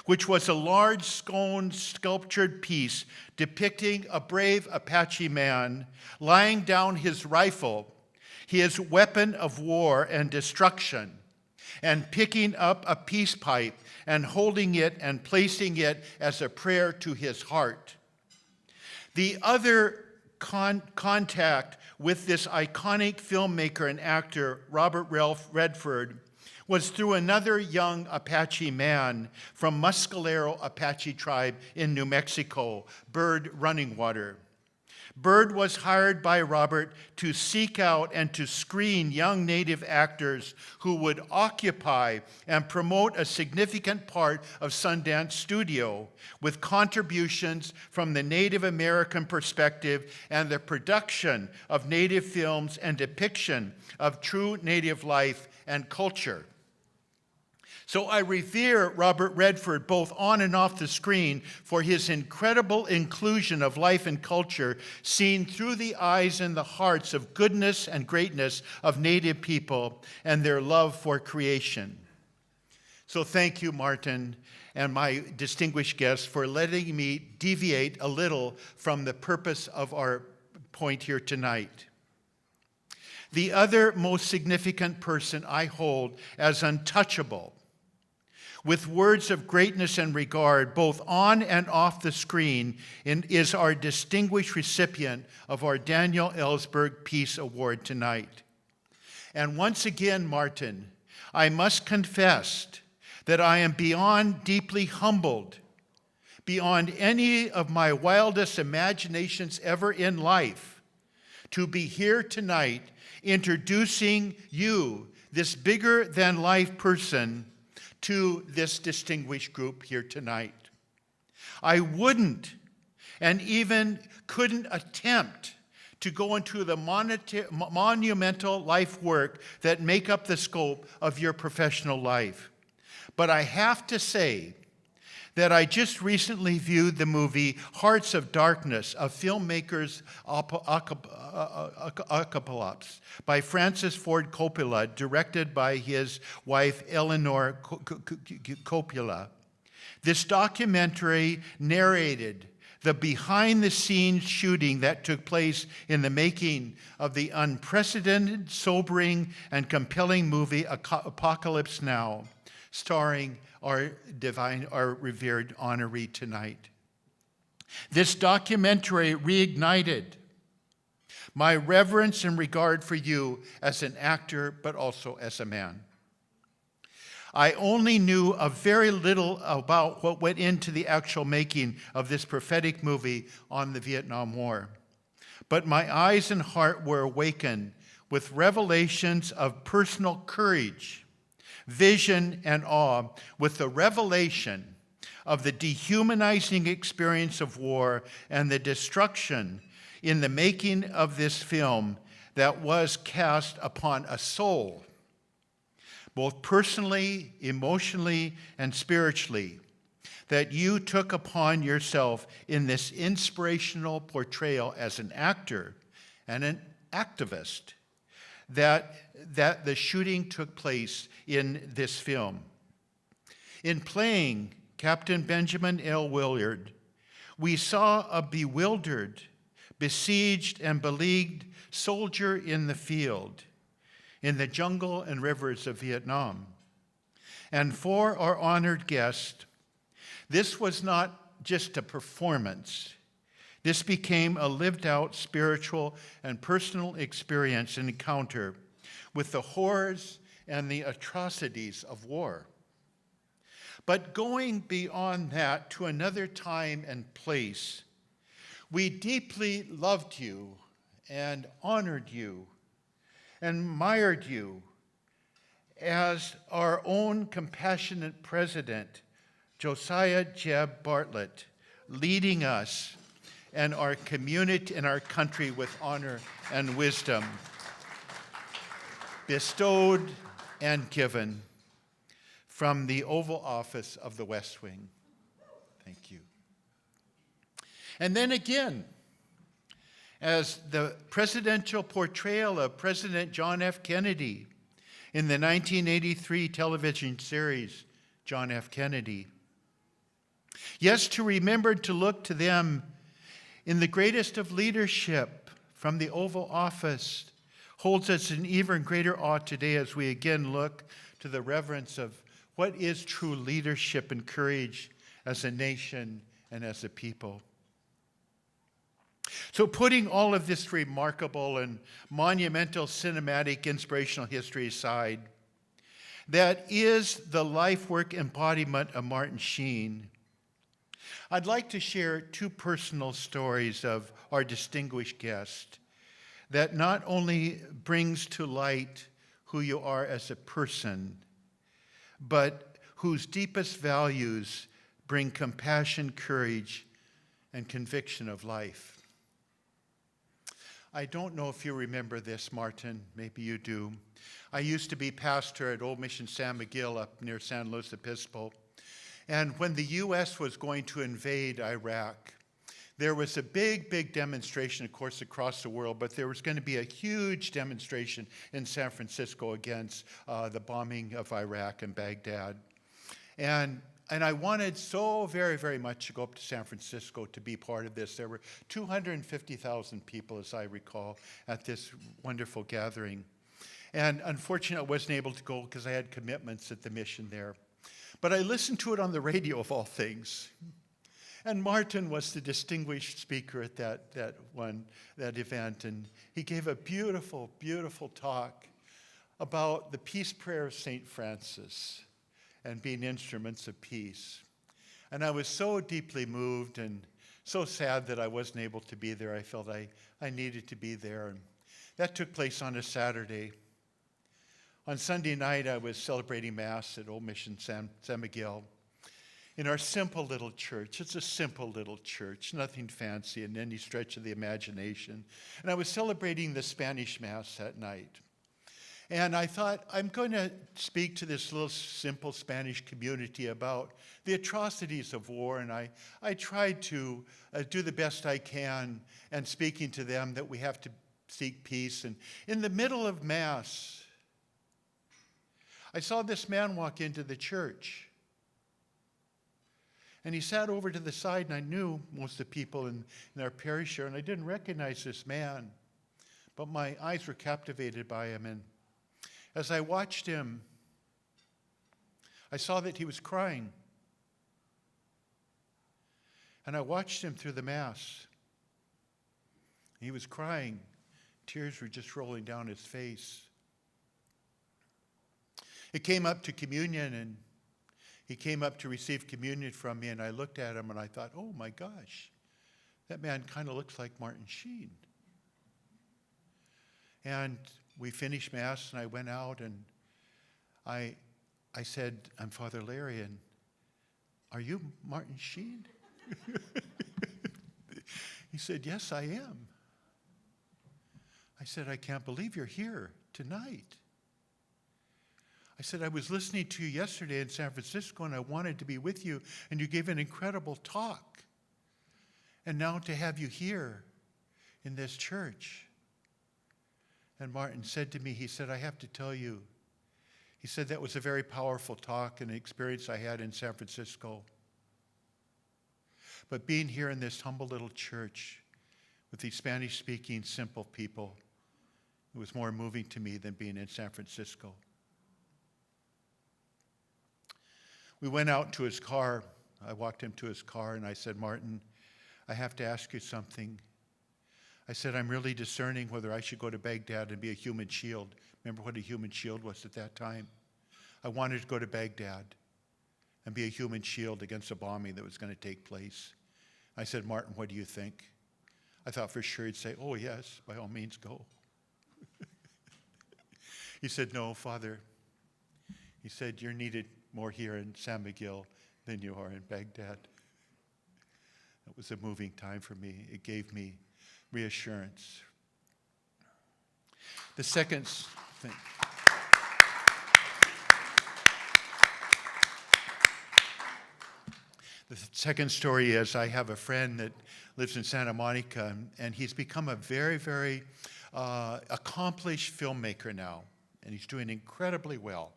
which was a large stone sculptured piece depicting a brave Apache man laying down his rifle, his weapon of war and destruction, and picking up a peace pipe and holding it and placing it as a prayer to his heart. The other contact with this iconic filmmaker and actor, Robert Ralph Redford, was through another young Apache man from Mescalero Apache tribe in New Mexico, Bird Runningwater. Bird was hired by Robert to seek out and to screen young Native actors who would occupy and promote a significant part of Sundance Studio with contributions from the Native American perspective and the production of Native films and depiction of true Native life and culture. So I revere Robert Redford both on and off the screen for his incredible inclusion of life and culture seen through the eyes and the hearts of goodness and greatness of Native people and their love for creation. So thank you, Martin, and my distinguished guests for letting me deviate a little from the purpose of our point here tonight. The other most significant person I hold as untouchable, with words of greatness and regard, both on and off the screen, is our distinguished recipient of our Daniel Ellsberg Peace Award tonight. And once again, Martin, I must confess that I am beyond deeply humbled, beyond any of my wildest imaginations ever in life, to be here tonight introducing you, this bigger-than-life person, to this distinguished group here tonight. I wouldn't and even couldn't attempt to go into the monumental life work that make up the scope of your professional life. But I have to say that I just recently viewed the movie Hearts of Darkness, a filmmaker's apocalypse by Francis Ford Coppola, directed by his wife Eleanor Coppola. This documentary narrated the behind-the-scenes shooting that took place in the making of the unprecedented, sobering, and compelling movie Apocalypse Now, starring our revered honoree tonight. This documentary reignited my reverence and regard for you as an actor, but also as a man. I only knew a very little about what went into the actual making of this prophetic movie on the Vietnam War. But my eyes and heart were awakened with revelations of personal courage, vision, and awe, with the revelation of the dehumanizing experience of war and the destruction in the making of this film that was cast upon a soul, both personally, emotionally, and spiritually, that you took upon yourself in this inspirational portrayal as an actor and an activist, that the shooting took place in this film. In playing Captain Benjamin L. Willard, we saw a bewildered, besieged, and beleaguered soldier in the field, in the jungle and rivers of Vietnam. And for our honored guest, this was not just a performance. This became a lived-out spiritual and personal experience and encounter with the horrors and the atrocities of war. But going beyond that to another time and place, we deeply loved you and honored you and admired you as our own compassionate president, Josiah Jeb Bartlett, leading us and our community and our country with honor and wisdom. bestowed and given from the Oval Office of the West Wing. Thank you. And then again, as the presidential portrayal of President John F. Kennedy in the 1983 television series, John F. Kennedy. Yes, to remember to look to them in the greatest of leadership from the Oval Office holds us in even greater awe today as we again look to the reverence of what is true leadership and courage as a nation and as a people. So putting all of this remarkable and monumental cinematic inspirational history aside, that is the life work embodiment of Martin Sheen. I'd like to share two personal stories of our distinguished guest that not only brings to light who you are as a person, but whose deepest values bring compassion, courage, and conviction of life. I don't know if you remember this, Martin. Maybe you do. I used to be pastor at Old Mission San Miguel up near San Luis Obispo. And when the U.S. was going to invade Iraq, there was a big demonstration, of course, across the world, but there was going to be a huge demonstration in San Francisco against the bombing of Iraq and Baghdad. And I wanted so very much to go up to San Francisco to be part of this. There were 250,000 people, as I recall, at this wonderful gathering. And unfortunately, I wasn't able to go because I had commitments at the mission there. But I listened to it on the radio, of all things. And Martin was the distinguished speaker at that event. And he gave a beautiful talk about the peace prayer of St. Francis and being instruments of peace. And I was so deeply moved and so sad that I wasn't able to be there. I felt I needed to be there. And that took place on a Saturday. On Sunday night, I was celebrating Mass at Old Mission San Miguel in our simple little church. It's a simple little church, nothing fancy in any stretch of the imagination. And I was celebrating the Spanish Mass that night. And I thought, I'm going to speak to this little simple Spanish community about the atrocities of war. And I tried to do the best I can and speaking to them that we have to seek peace. And in the middle of Mass, I saw this man walk into the church. And he sat over to the side, and I knew most of the people in our parish here, and I didn't recognize this man. But my eyes were captivated by him, and as I watched him, I saw that he was crying. And I watched him through the Mass. He was crying. Tears were just rolling down his face. It came up to communion, and he came up to receive communion from me, and I looked at him, and I thought, oh my gosh, that man kind of looks like Martin Sheen. And we finished Mass, and I went out, and I said, I'm Father Larry, and are you Martin Sheen? He said, yes, I am. I said, I can't believe you're here tonight. I said, I was listening to you yesterday in San Francisco, and I wanted to be with you, and you gave an incredible talk. And now to have you here in this church. And Martin said to me, he said, I have to tell you, he said, that was a very powerful talk and an experience I had in San Francisco. But being here in this humble little church with these Spanish-speaking, simple people, it was more moving to me than being in San Francisco. We went out to his car. I walked him to his car, and I said, Martin, I have to ask you something. I said, I'm really discerning whether I should go to Baghdad and be a human shield. Remember what a human shield was at that time? I wanted to go to Baghdad and be a human shield against a bombing that was going to take place. I said, Martin, what do you think? I thought for sure he'd say, oh, yes, by all means, go. He said, no, Father. He said, you're needed more here in San Miguel than you are in Baghdad. It was a moving time for me. It gave me reassurance. The second thing. The second story is I have a friend that lives in Santa Monica, and he's become a very, very accomplished filmmaker now, and he's doing incredibly well.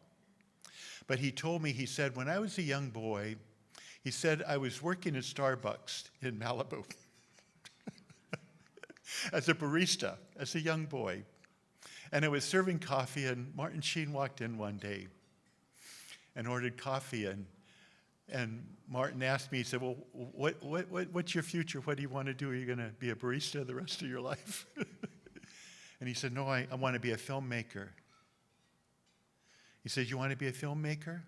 But he told me, he said, when I was a young boy, he said, I was working at Starbucks in Malibu as a barista, as a young boy. And I was serving coffee, and Martin Sheen walked in one day and ordered coffee. And Martin asked me, he said, well, what's your future? What do you want to do? Are you going to be a barista the rest of your life? And he said, no, I want to be a filmmaker. He said, you want to be a filmmaker?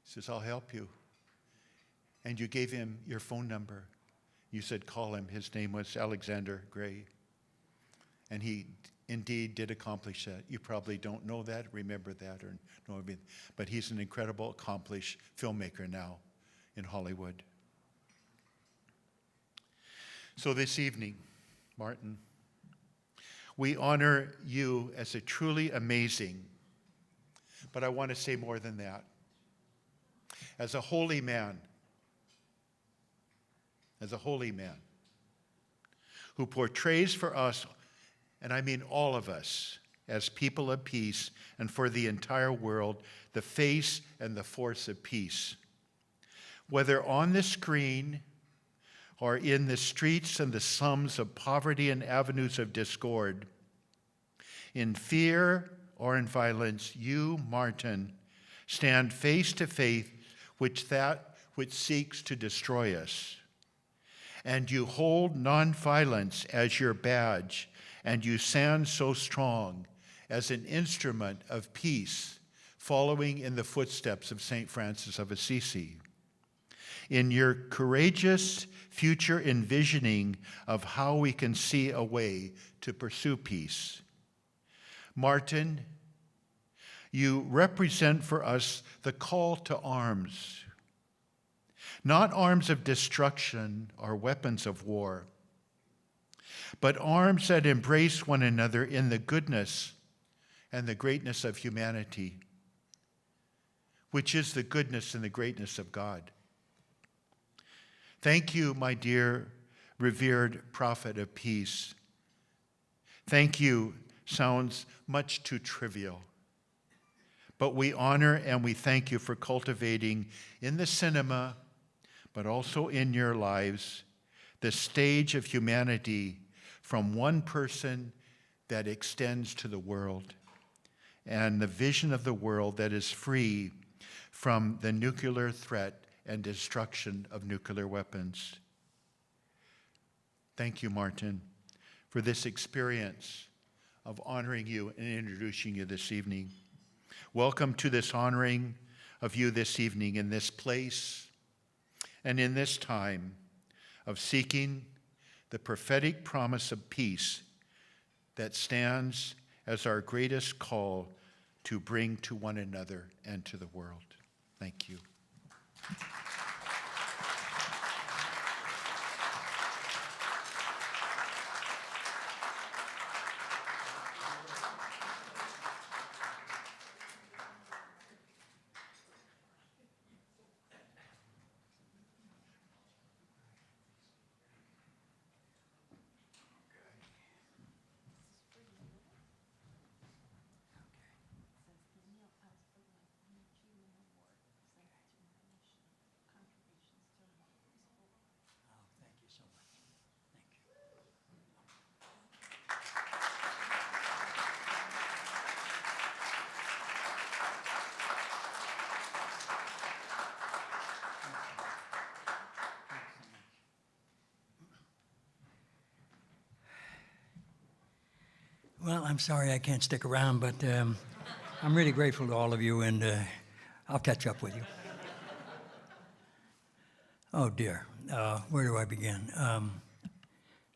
He says, I'll help you. And you gave him your phone number. You said, call him. His name was Alexander Gray. And he indeed did accomplish that. You probably don't know that, remember that, or know of it. But he's an incredible, accomplished filmmaker now in Hollywood. So this evening, Martin, we honor you as a truly amazing, but I want to say more than that, as a holy man, who portrays for us, and I mean all of us, as people of peace, and for the entire world, the face and the force of peace. Whether on the screen or in the streets and the slums of poverty and avenues of discord, in fear or in violence, you, Martin, stand face to face with that which seeks to destroy us. And you hold nonviolence as your badge, and you stand so strong as an instrument of peace, following in the footsteps of St. Francis of Assisi. In your courageous future envisioning of how we can see a way to pursue peace, Martin, you represent for us the call to arms, not arms of destruction or weapons of war, but arms that embrace one another in the goodness and the greatness of humanity, which is the goodness and the greatness of God. Thank you, my dear, revered prophet of peace. Thank you sounds much too trivial, but we honor and we thank you for cultivating in the cinema, but also in your lives, the stage of humanity from one person that extends to the world, and the vision of the world that is free from the nuclear threat and destruction of nuclear weapons. Thank you, Martin, for this experience of honoring you and introducing you this evening. Welcome to this honoring of you this evening in this place and in this time of seeking the prophetic promise of peace that stands as our greatest call to bring to one another and to the world. Thank you. Well, I'm sorry I can't stick around, but I'm really grateful to all of you, and I'll catch up with you. Oh, dear. Where do I begin?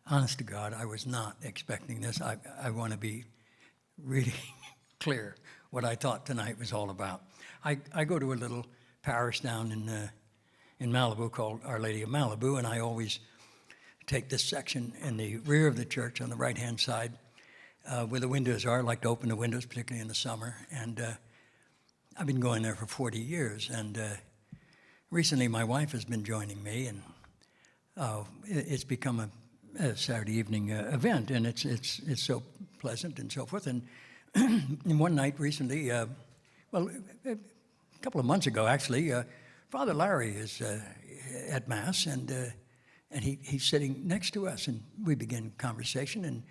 Honest to God, I was not expecting this. I want to be really clear what I thought tonight was all about. I go to a little parish down in Malibu called Our Lady of Malibu, and I always take this section in the rear of the church on the right-hand side where the windows are. I like to open the windows, particularly in the summer. And I've been going there for 40 years. And recently my wife has been joining me, and it's become a Saturday evening event, and it's so pleasant and so forth. And, and one night recently, a couple of months ago actually, Father Larry is at Mass, and he's sitting next to us, and we begin conversation, and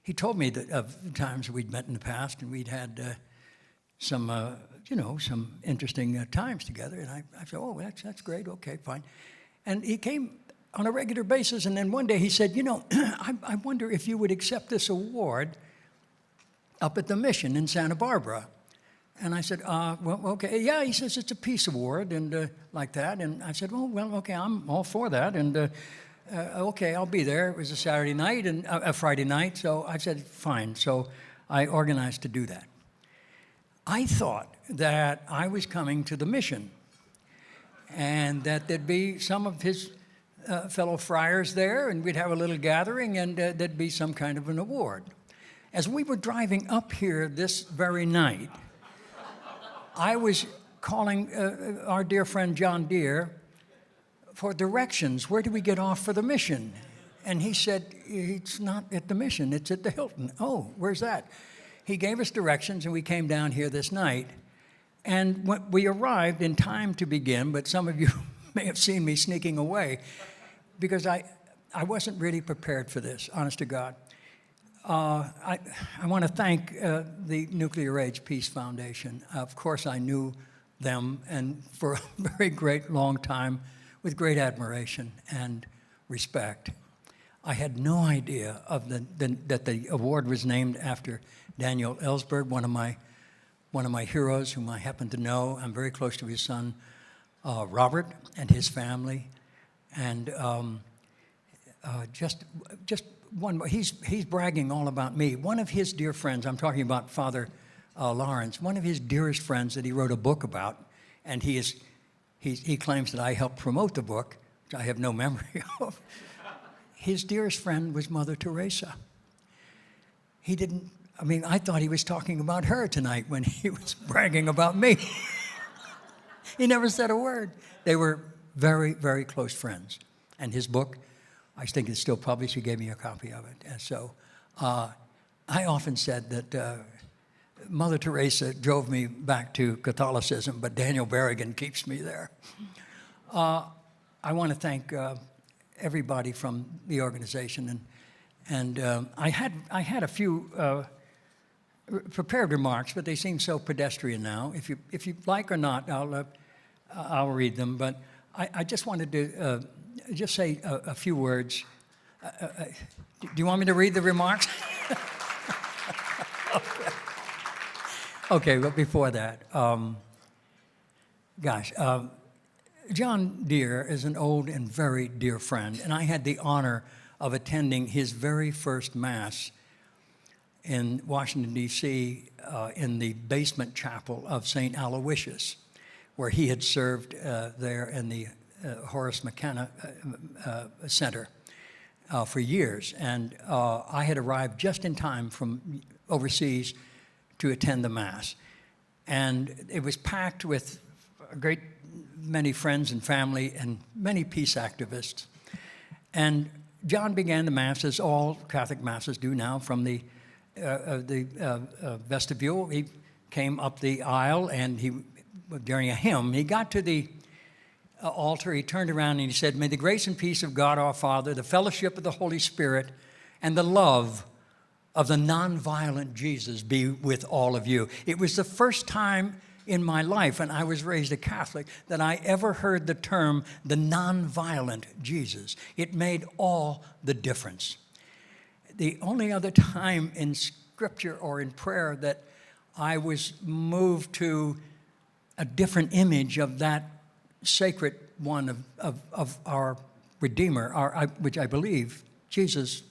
he told me that of times we'd met in the past, and we'd had some interesting times together. And I said, oh, that's great, okay, fine. And he came on a regular basis, and then one day he said, I wonder if you would accept this award up at the mission in Santa Barbara. And I said, well, okay, yeah. He says it's a peace award and like that. And I said, oh, well, okay, I'm all for that. And okay, I'll be there. It was a Saturday night and a Friday night. So I said, fine. So I organized to do that. I thought that I was coming to the mission and that there'd be some of his fellow friars there, and we'd have a little gathering, and there'd be some kind of an award. As we were driving up here this very night, I was calling our dear friend John Deere for directions. Where do we get off for the mission? And he said, it's not at the mission, it's at the Hilton. Oh, where's that? He gave us directions, and we came down here this night. And when we arrived in time to begin, but some of you may have seen me sneaking away, because I wasn't really prepared for this, honest to God. I want to thank the Nuclear Age Peace Foundation. Of course, I knew them, and for a very great long time, with great admiration and respect. I had no idea of that the award was named after Daniel Ellsberg, one of my heroes, whom I happen to know. I'm very close to his son, Robert, and his family, and just one more. He's bragging all about me. One of his dear friends, I'm talking about Father Lawrence, one of his dearest friends that he wrote a book about, and he claims that I helped promote the book, which I have no memory of. His dearest friend was Mother Teresa. I thought he was talking about her tonight when he was bragging about me. He never said a word. They were very, very close friends. And his book, I think it's still published. He gave me a copy of it. And so I often said that Mother Teresa drove me back to Catholicism, but Daniel Berrigan keeps me there. I want to thank everybody from the organization. And I had a few prepared remarks, but they seem so pedestrian now. If you like or not, I'll read them. But I just wanted to just say a few words. Do you want me to read the remarks? Okay, but before that, John Deere is an old and very dear friend, and I had the honor of attending his very first Mass in Washington, D.C., in the basement chapel of St. Aloysius, where he had served there in the Horace McKenna Center for years. And I had arrived just in time from overseas to attend the Mass. And it was packed with a great many friends and family and many peace activists. And John began the Mass, as all Catholic Masses do now, from the vestibule. He came up the aisle, and during a hymn, he got to the altar, he turned around and he said, "May the grace and peace of God our Father, the fellowship of the Holy Spirit, and the love of the nonviolent Jesus be with all of you." It was the first time in my life, and I was raised a Catholic, that I ever heard the term, the nonviolent Jesus. It made all the difference. The only other time in Scripture or in prayer that I was moved to a different image of that sacred one of our Redeemer, which I believe Jesus,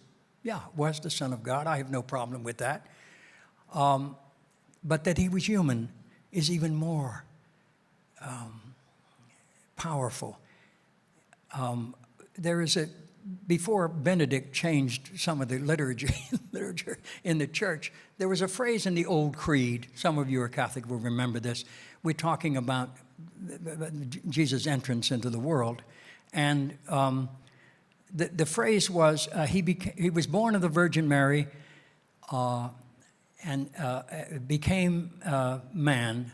was the Son of God. I have no problem with that. But that he was human is even more powerful. Before Benedict changed some of the literature in the church, there was a phrase in the old creed. Some of you who are Catholic will remember this. We're talking about Jesus' entrance into the world. And the phrase was, he was born of the Virgin Mary and became man,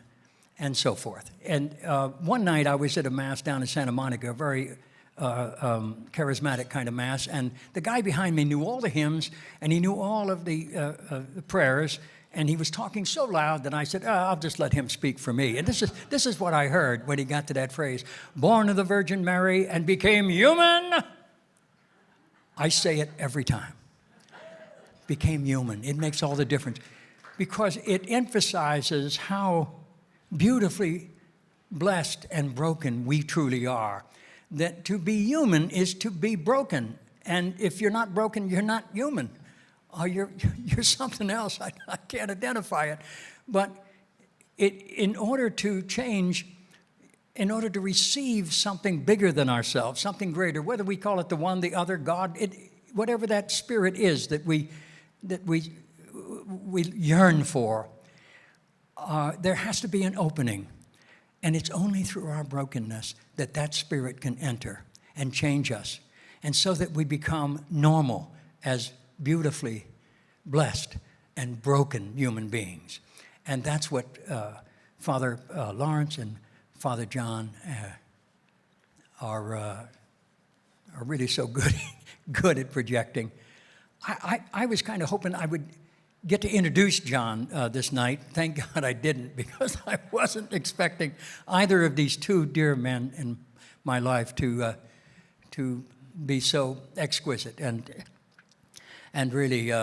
and so forth. And one night I was at a mass down in Santa Monica, a very charismatic kind of mass, and the guy behind me knew all the hymns, and he knew all of the prayers, and he was talking so loud that I said, I'll just let him speak for me. And this is what I heard when he got to that phrase, born of the Virgin Mary and became human. I say it every time. Became human. It makes all the difference because it emphasizes how beautifully blessed and broken we truly are. That to be human is to be broken. And if you're not broken, you're not human. You're something else. I can't identify it. But in order to change, in order to receive something bigger than ourselves, something greater, whether we call it the one, the other, God, whatever that spirit is that we yearn for, there has to be an opening. And it's only through our brokenness that that spirit can enter and change us. And so that we become normal as beautifully blessed and broken human beings. And that's what Father Lawrence and Father John are really so good at projecting. I was kind of hoping I would get to introduce John this night. Thank God I didn't, because I wasn't expecting either of these two dear men in my life to be so exquisite and really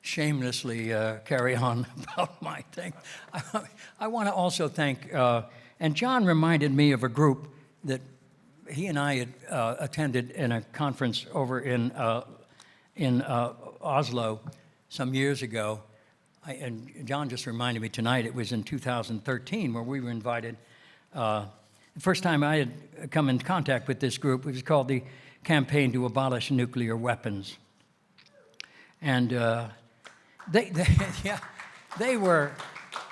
shamelessly carry on about my thing. I want to also thank, and John reminded me of a group that he and I had attended in a conference over in Oslo some years ago. And John just reminded me tonight, it was in 2013 where we were invited. The first time I had come in contact with this group, it was called the Campaign to Abolish Nuclear Weapons. And they were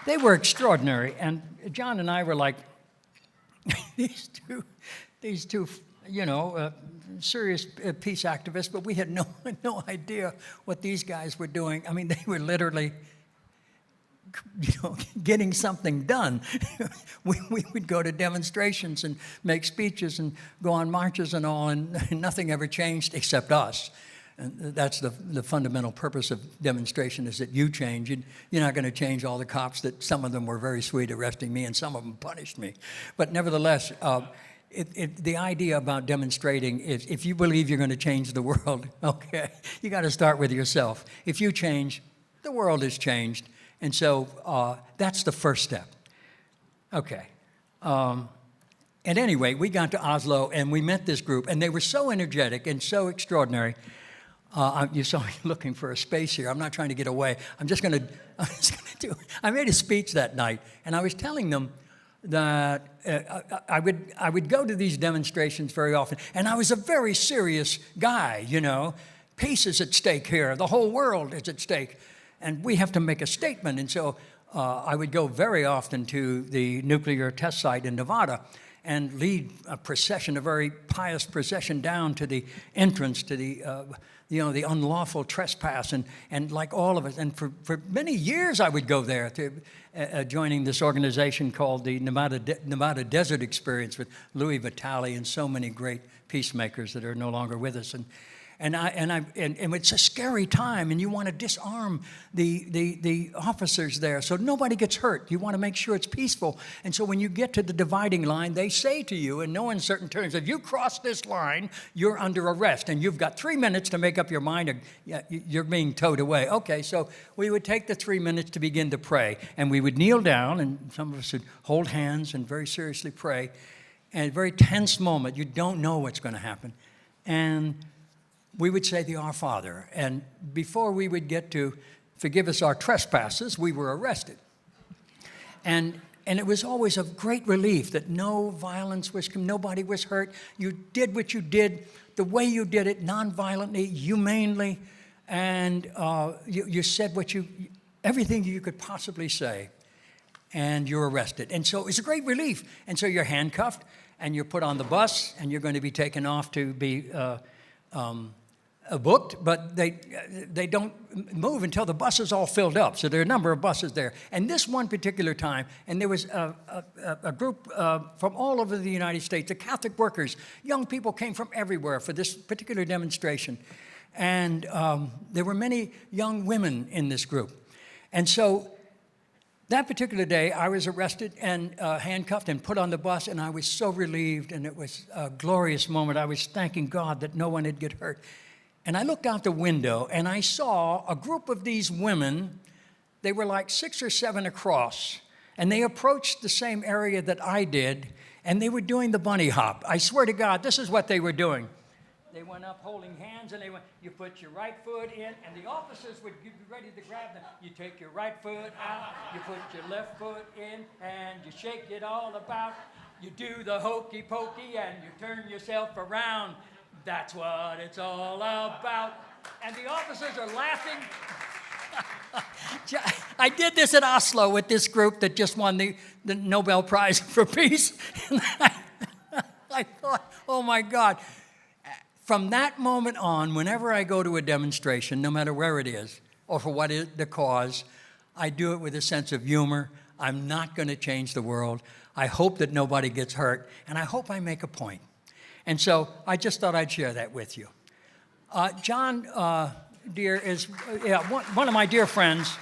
extraordinary. And John and I were like, these two, serious peace activists, but we had no idea what these guys were doing. I mean, they were literally, getting something done. we would go to demonstrations and make speeches and go on marches and all, and nothing ever changed except us. And that's the fundamental purpose of demonstration, is that you change. You're not going to change all the cops that some of them were very sweet arresting me and some of them punished me. But nevertheless, the idea about demonstrating is, if you believe you're going to change the world, okay, you got to start with yourself. If you change, the world is changed. And so that's the first step. Okay. And anyway, we got to Oslo and we met this group, and they were so energetic and so extraordinary. You saw me looking for a space here. I'm not trying to get away. I'm just going to I made a speech that night, and I was telling them that I would go to these demonstrations very often, and I was a very serious guy, Peace is at stake here. The whole world is at stake, and we have to make a statement. And so I would go very often to the nuclear test site in Nevada and lead a procession, a very pious procession, down to the entrance to the the unlawful trespass, and like all of us. And for many years I would go there to joining this organization called the Nevada Desert Experience with Louis Vitale and so many great peacemakers that are no longer with us. And it's a scary time, and you want to disarm the officers there so nobody gets hurt. You want to make sure it's peaceful. And so when you get to the dividing line, they say to you in no uncertain terms, if you cross this line, you're under arrest, and you've got 3 minutes to make up your mind, or you're being towed away. Okay, so we would take the 3 minutes to begin to pray, and we would kneel down, and some of us would hold hands and very seriously pray. And a very tense moment, you don't know what's going to happen. And we would say the Our Father, and before we would get to forgive us our trespasses, we were arrested. And it was always a great relief that no violence was, nobody was hurt. You did what you did, the way you did it, nonviolently, humanely, and you said everything you could possibly say. and you're arrested. And so it's a great relief. And so you're handcuffed, and you're put on the bus, and you're going to be taken off to be booked, but they don't move until the bus is all filled up. So there are a number of buses there. And this one particular time, and there was a group from all over the United States, the Catholic workers, young people came from everywhere for this particular demonstration. And there were many young women in this group. And so that particular day, I was arrested and handcuffed and put on the bus, and I was so relieved, and it was a glorious moment. I was thanking God that no one had get hurt. And I looked out the window, and I saw a group of these women. They were like 6 or 7 across, and they approached the same area that I did, and they were doing the bunny hop. I swear to God, this is what they were doing. They went up holding hands, and they went, you put your right foot in, and the officers would be ready to grab them. You take your right foot out, you put your left foot in, and you shake it all about. You do the hokey pokey, and you turn yourself around. That's what it's all about. And the officers are laughing. I did this at Oslo with this group that just won the Nobel Prize for Peace. And I thought, oh my God. From that moment on, whenever I go to a demonstration, no matter where it is, or for what is the cause, I do it with a sense of humor. I'm not going to change the world. I hope that nobody gets hurt, and I hope I make a point. And so I just thought I'd share that with you. John, dear, is one of my dear friends.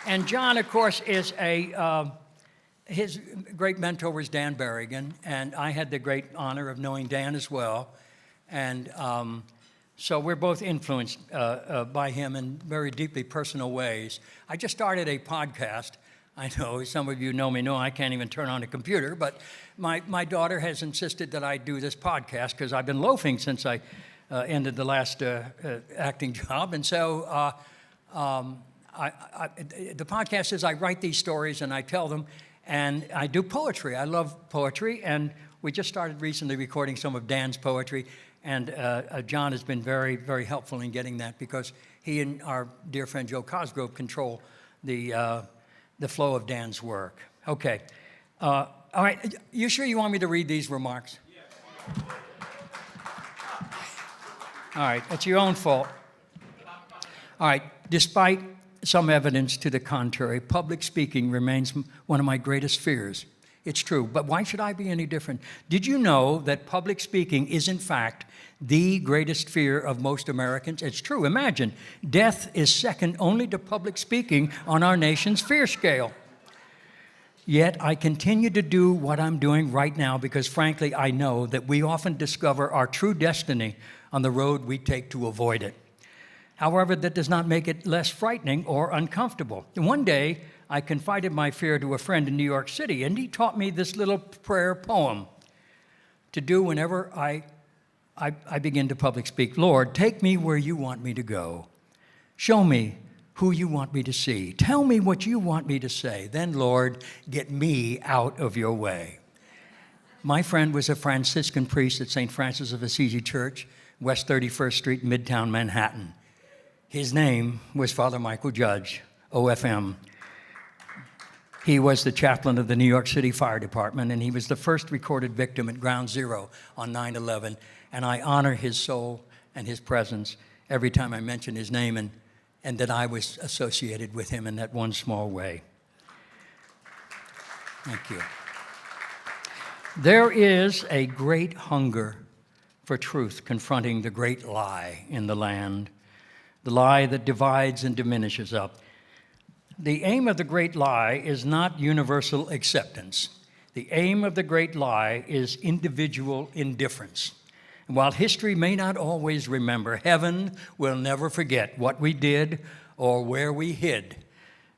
And John, of course, is his great mentor was Dan Berrigan, and I had the great honor of knowing Dan as well. And so we're both influenced by him in very deeply personal ways. I just started a podcast. I know some of you know me, I can't even turn on a computer, but my daughter has insisted that I do this podcast because I've been loafing since I ended the last acting job. And so the podcast is I write these stories and I tell them, and I do poetry. I love poetry, and we just started recently recording some of Dan's poetry, and John has been very, very helpful in getting that because he and our dear friend Joe Cosgrove control the flow of Dan's work. Okay. All right. You sure you want me to read these remarks? Yes. All right. It's your own fault. All right. Despite some evidence to the contrary, public speaking remains one of my greatest fears. It's true. But why should I be any different? Did you know that public speaking is, in fact, the greatest fear of most Americans? It's true. Imagine, death is second only to public speaking on our nation's fear scale. Yet I continue to do what I'm doing right now because, frankly, I know that we often discover our true destiny on the road we take to avoid it. However, that does not make it less frightening or uncomfortable. One day, I confided my fear to a friend in New York City, and he taught me this little prayer poem to do whenever I begin to public speak. Lord, take me where you want me to go. Show me who you want me to see. Tell me what you want me to say. Then, Lord, get me out of your way. My friend was a Franciscan priest at St. Francis of Assisi Church, West 31st Street, Midtown Manhattan. His name was Father Michael Judge, OFM. He was the chaplain of the New York City Fire Department, and he was the first recorded victim at Ground Zero on 9/11. And I honor his soul and his presence every time I mention his name and that I was associated with him in that one small way. Thank you. There is a great hunger for truth confronting the great lie in the land, the lie that divides and diminishes us. The aim of the great lie is not universal acceptance. The aim of the great lie is individual indifference. And while history may not always remember, heaven will never forget what we did or where we hid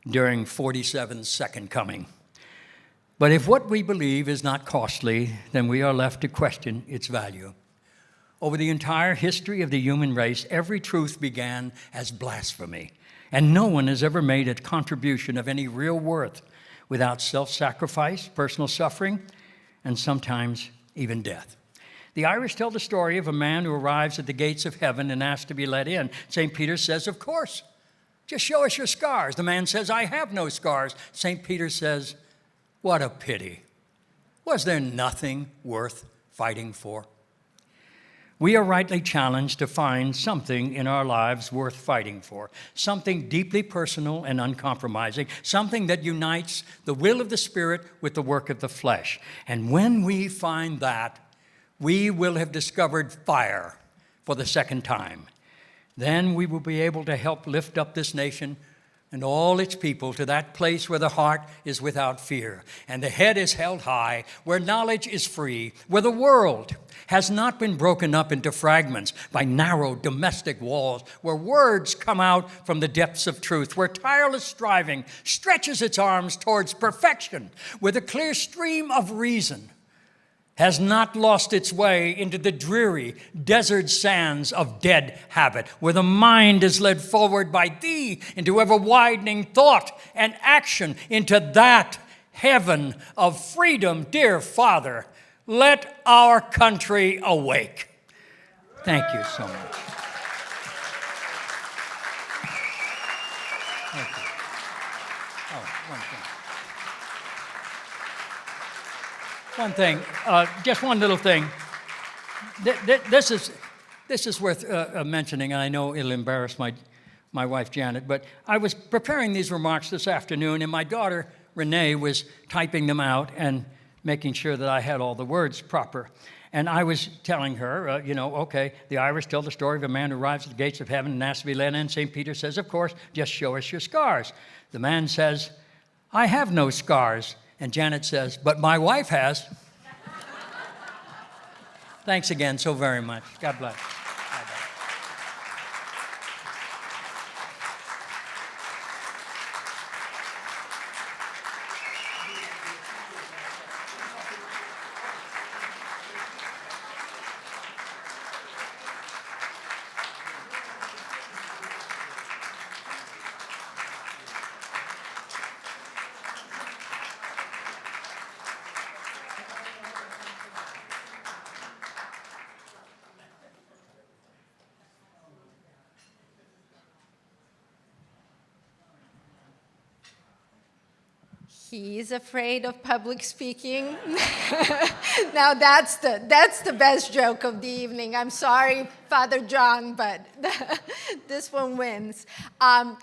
during 47's second coming. But if what we believe is not costly, then we are left to question its value. Over the entire history of the human race, every truth began as blasphemy. And no one has ever made a contribution of any real worth without self-sacrifice, personal suffering, and sometimes even death. The Irish tell the story of a man who arrives at the gates of heaven and asks to be let in. St. Peter says, of course. Just show us your scars. The man says, I have no scars. St. Peter says, what a pity. Was there nothing worth fighting for? We are rightly challenged to find something in our lives worth fighting for, something deeply personal and uncompromising, something that unites the will of the Spirit with the work of the flesh. And when we find that, we will have discovered fire for the second time. Then we will be able to help lift up this nation and all its people to that place where the heart is without fear and the head is held high, where knowledge is free, where the world has not been broken up into fragments by narrow domestic walls, where words come out from the depths of truth, where tireless striving stretches its arms towards perfection, where the clear stream of reason has not lost its way into the dreary desert sands of dead habit, where the mind is led forward by thee into ever-widening thought and action into that heaven of freedom. Dear Father, let our country awake. Thank you so much. Thank you. Oh, one thing, just one little thing. This is worth mentioning, and I know it'll embarrass my wife, Janet, but I was preparing these remarks this afternoon, and my daughter, Renee, was typing them out and making sure that I had all the words proper. And I was telling her, okay, the Irish tell the story of a man who arrives at the gates of heaven and asks to be let in. St. Peter says, of course, just show us your scars. The man says, I have no scars. And Janet says, but my wife has. Thanks again so very much. God bless. He's afraid of public speaking. Now that's the best joke of the evening. I'm sorry, Father John, but this one wins.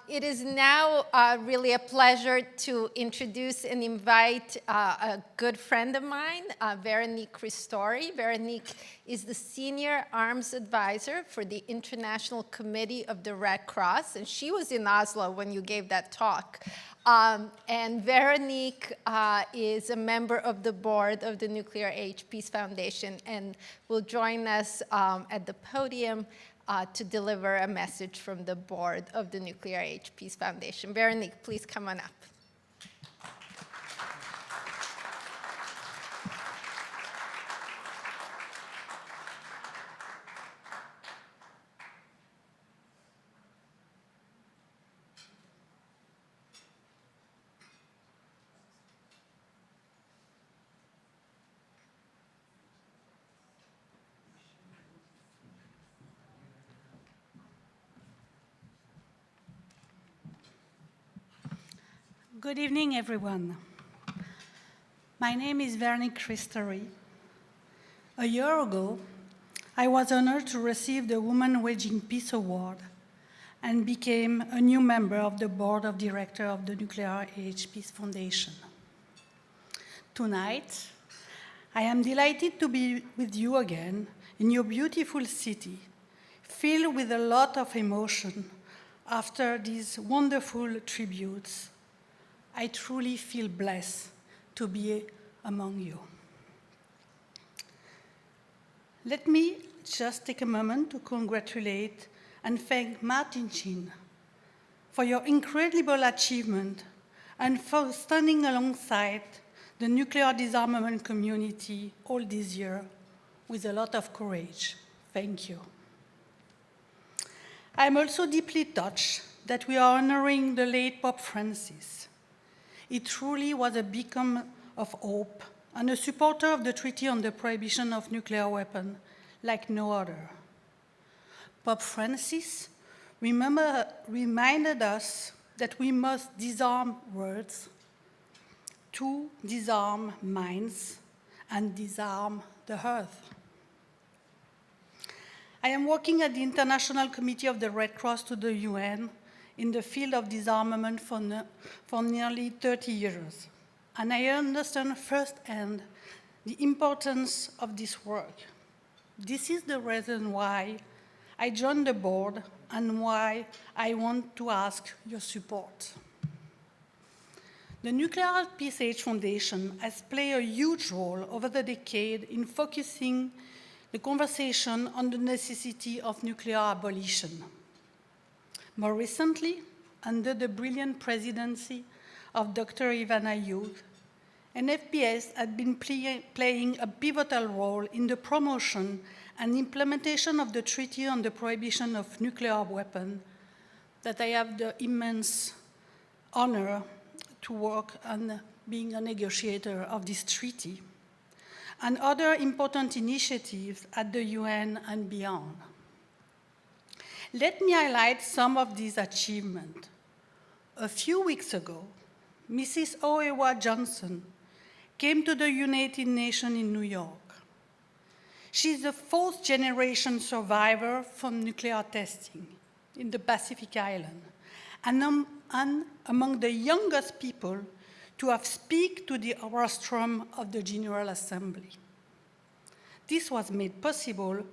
It is now really a pleasure to introduce and invite a good friend of mine, Véronique Christory. Véronique is the Senior Arms Advisor for the International Committee of the Red Cross, and she was in Oslo when you gave that talk. And Véronique is a member of the board of the Nuclear Age Peace Foundation and will join us at the podium to deliver a message from the board of the Nuclear Age Peace Foundation. Véronique, please come on up. Good evening, everyone. My name is Véronique Christory. A year ago, I was honored to receive the Women Waging Peace Award and became a new member of the board of directors of the Nuclear Age Peace Foundation. Tonight, I am delighted to be with you again in your beautiful city, filled with a lot of emotion after these wonderful tributes. I truly feel blessed to be among you. Let me just take a moment to congratulate and thank Martin Sheen for your incredible achievement and for standing alongside the nuclear disarmament community all this year with a lot of courage. Thank you. I'm also deeply touched that we are honoring the late Pope Francis. He truly was a beacon of hope and a supporter of the Treaty on the Prohibition of Nuclear Weapons like no other. Pope Francis reminded us that we must disarm words to disarm minds and disarm the earth. I am working at the International Committee of the Red Cross to the UN in the field of disarmament for nearly 30 years, and I understand firsthand the importance of this work. This is the reason why I joined the board and why I want to ask your support. The Nuclear Peace Age Foundation has played a huge role over the decade in focusing the conversation on the necessity of nuclear abolition. More recently, under the brilliant presidency of Dr. Ivana Hughes, NFPS had been playing a pivotal role in the promotion and implementation of the Treaty on the Prohibition of Nuclear Weapons that I have the immense honor to work on being a negotiator of this treaty, and other important initiatives at the UN and beyond. Let me highlight some of these achievements. A few weeks ago, Mrs. Oewa Johnson came to the United Nations in New York. She's the fourth generation survivor from nuclear testing in the Pacific Island, and among the youngest people to have speak to the rostrum of the General Assembly. This was made possible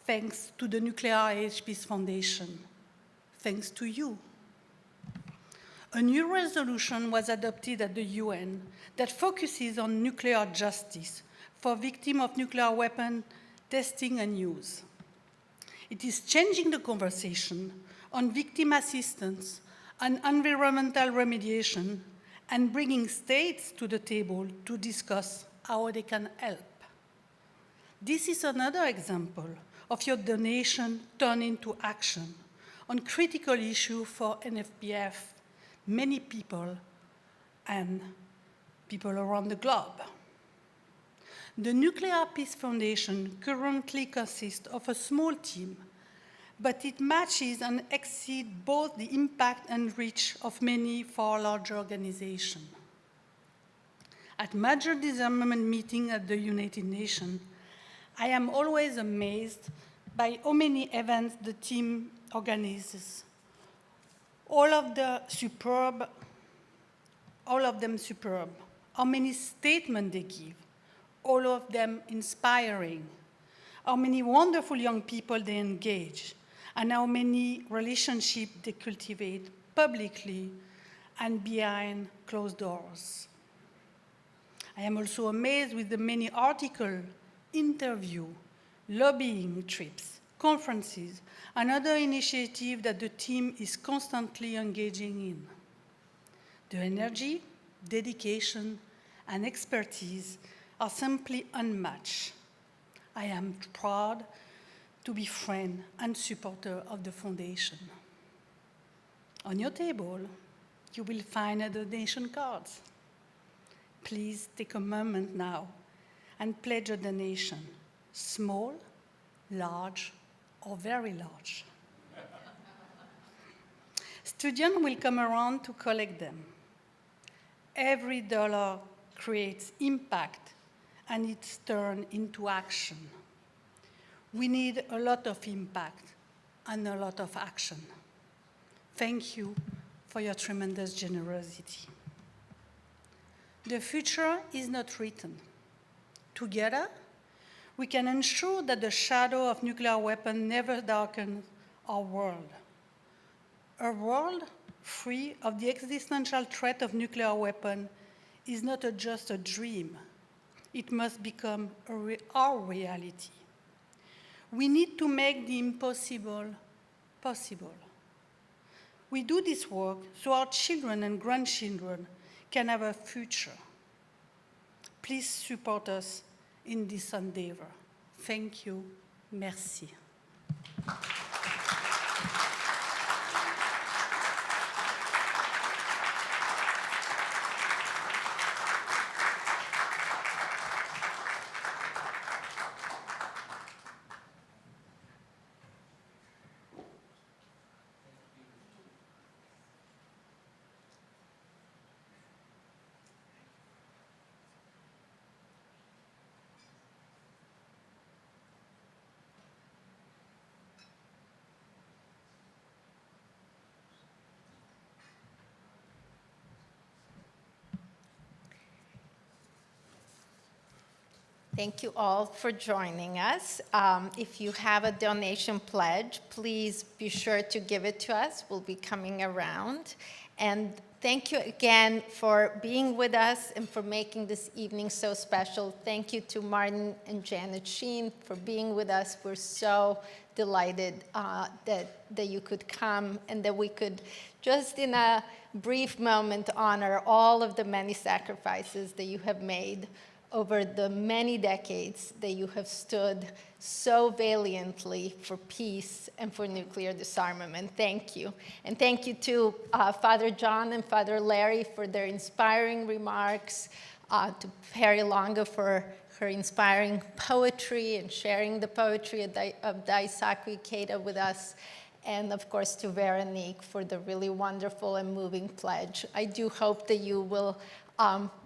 thanks to the Nuclear Age Peace Foundation, thanks to you. A new resolution was adopted at the UN that focuses on nuclear justice for victims of nuclear weapon testing and use. It is changing the conversation on victim assistance and environmental remediation and bringing states to the table to discuss how they can help. This is another example of your donation turned into action on critical issue for NFPF, many people, and people around the globe. The Nuclear Peace Foundation currently consists of a small team, but it matches and exceeds both the impact and reach of many far larger organizations. At major disarmament meetings at the United Nations, I am always amazed by how many events the team organizes. All of them superb. How many statements they give, all of them inspiring. How many wonderful young people they engage, and how many relationships they cultivate publicly and behind closed doors. I am also amazed with the many articles, interviews, lobbying trips, conferences, and other initiatives that the team is constantly engaging in. The energy, dedication, and expertise are simply unmatched. I am proud to be friend and supporter of the foundation. On your table, you will find a donation cards. Please take a moment now and pledge a donation, small, large, or very large. Students will come around to collect them. Every dollar creates impact, and it's turned into action. We need a lot of impact and a lot of action. Thank you for your tremendous generosity. The future is not written. Together, we can ensure that the shadow of nuclear weapons never darkens our world. A world free of the existential threat of nuclear weapons is not just a dream. It must become our reality. We need to make the impossible possible. We do this work so our children and grandchildren can have a future. Please support us in this endeavor. Thank you. Merci. Thank you all for joining us. If you have a donation pledge, please be sure to give it to us. We'll be coming around. And thank you again for being with us and for making this evening so special. Thank you to Martin and Janet Sheen for being with us. We're so delighted that you could come and that we could just in a brief moment honor all of the many sacrifices that you have made over the many decades that you have stood so valiantly for peace and for nuclear disarmament. Thank you. And thank you to Father John and Father Larry for their inspiring remarks, to Perie Longo for her inspiring poetry and sharing the poetry of Daisaku Ikeda with us, and of course to Véronique for the really wonderful and moving pledge. I do hope that you will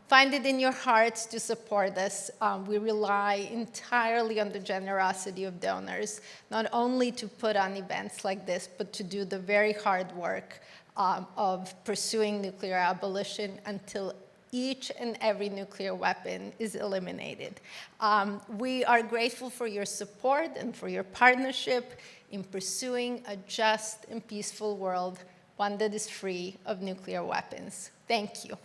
find it in your hearts to support us. We rely entirely on the generosity of donors, not only to put on events like this, but to do the very hard work of pursuing nuclear abolition until each and every nuclear weapon is eliminated. We are grateful for your support and for your partnership in pursuing a just and peaceful world, one that is free of nuclear weapons. Thank you.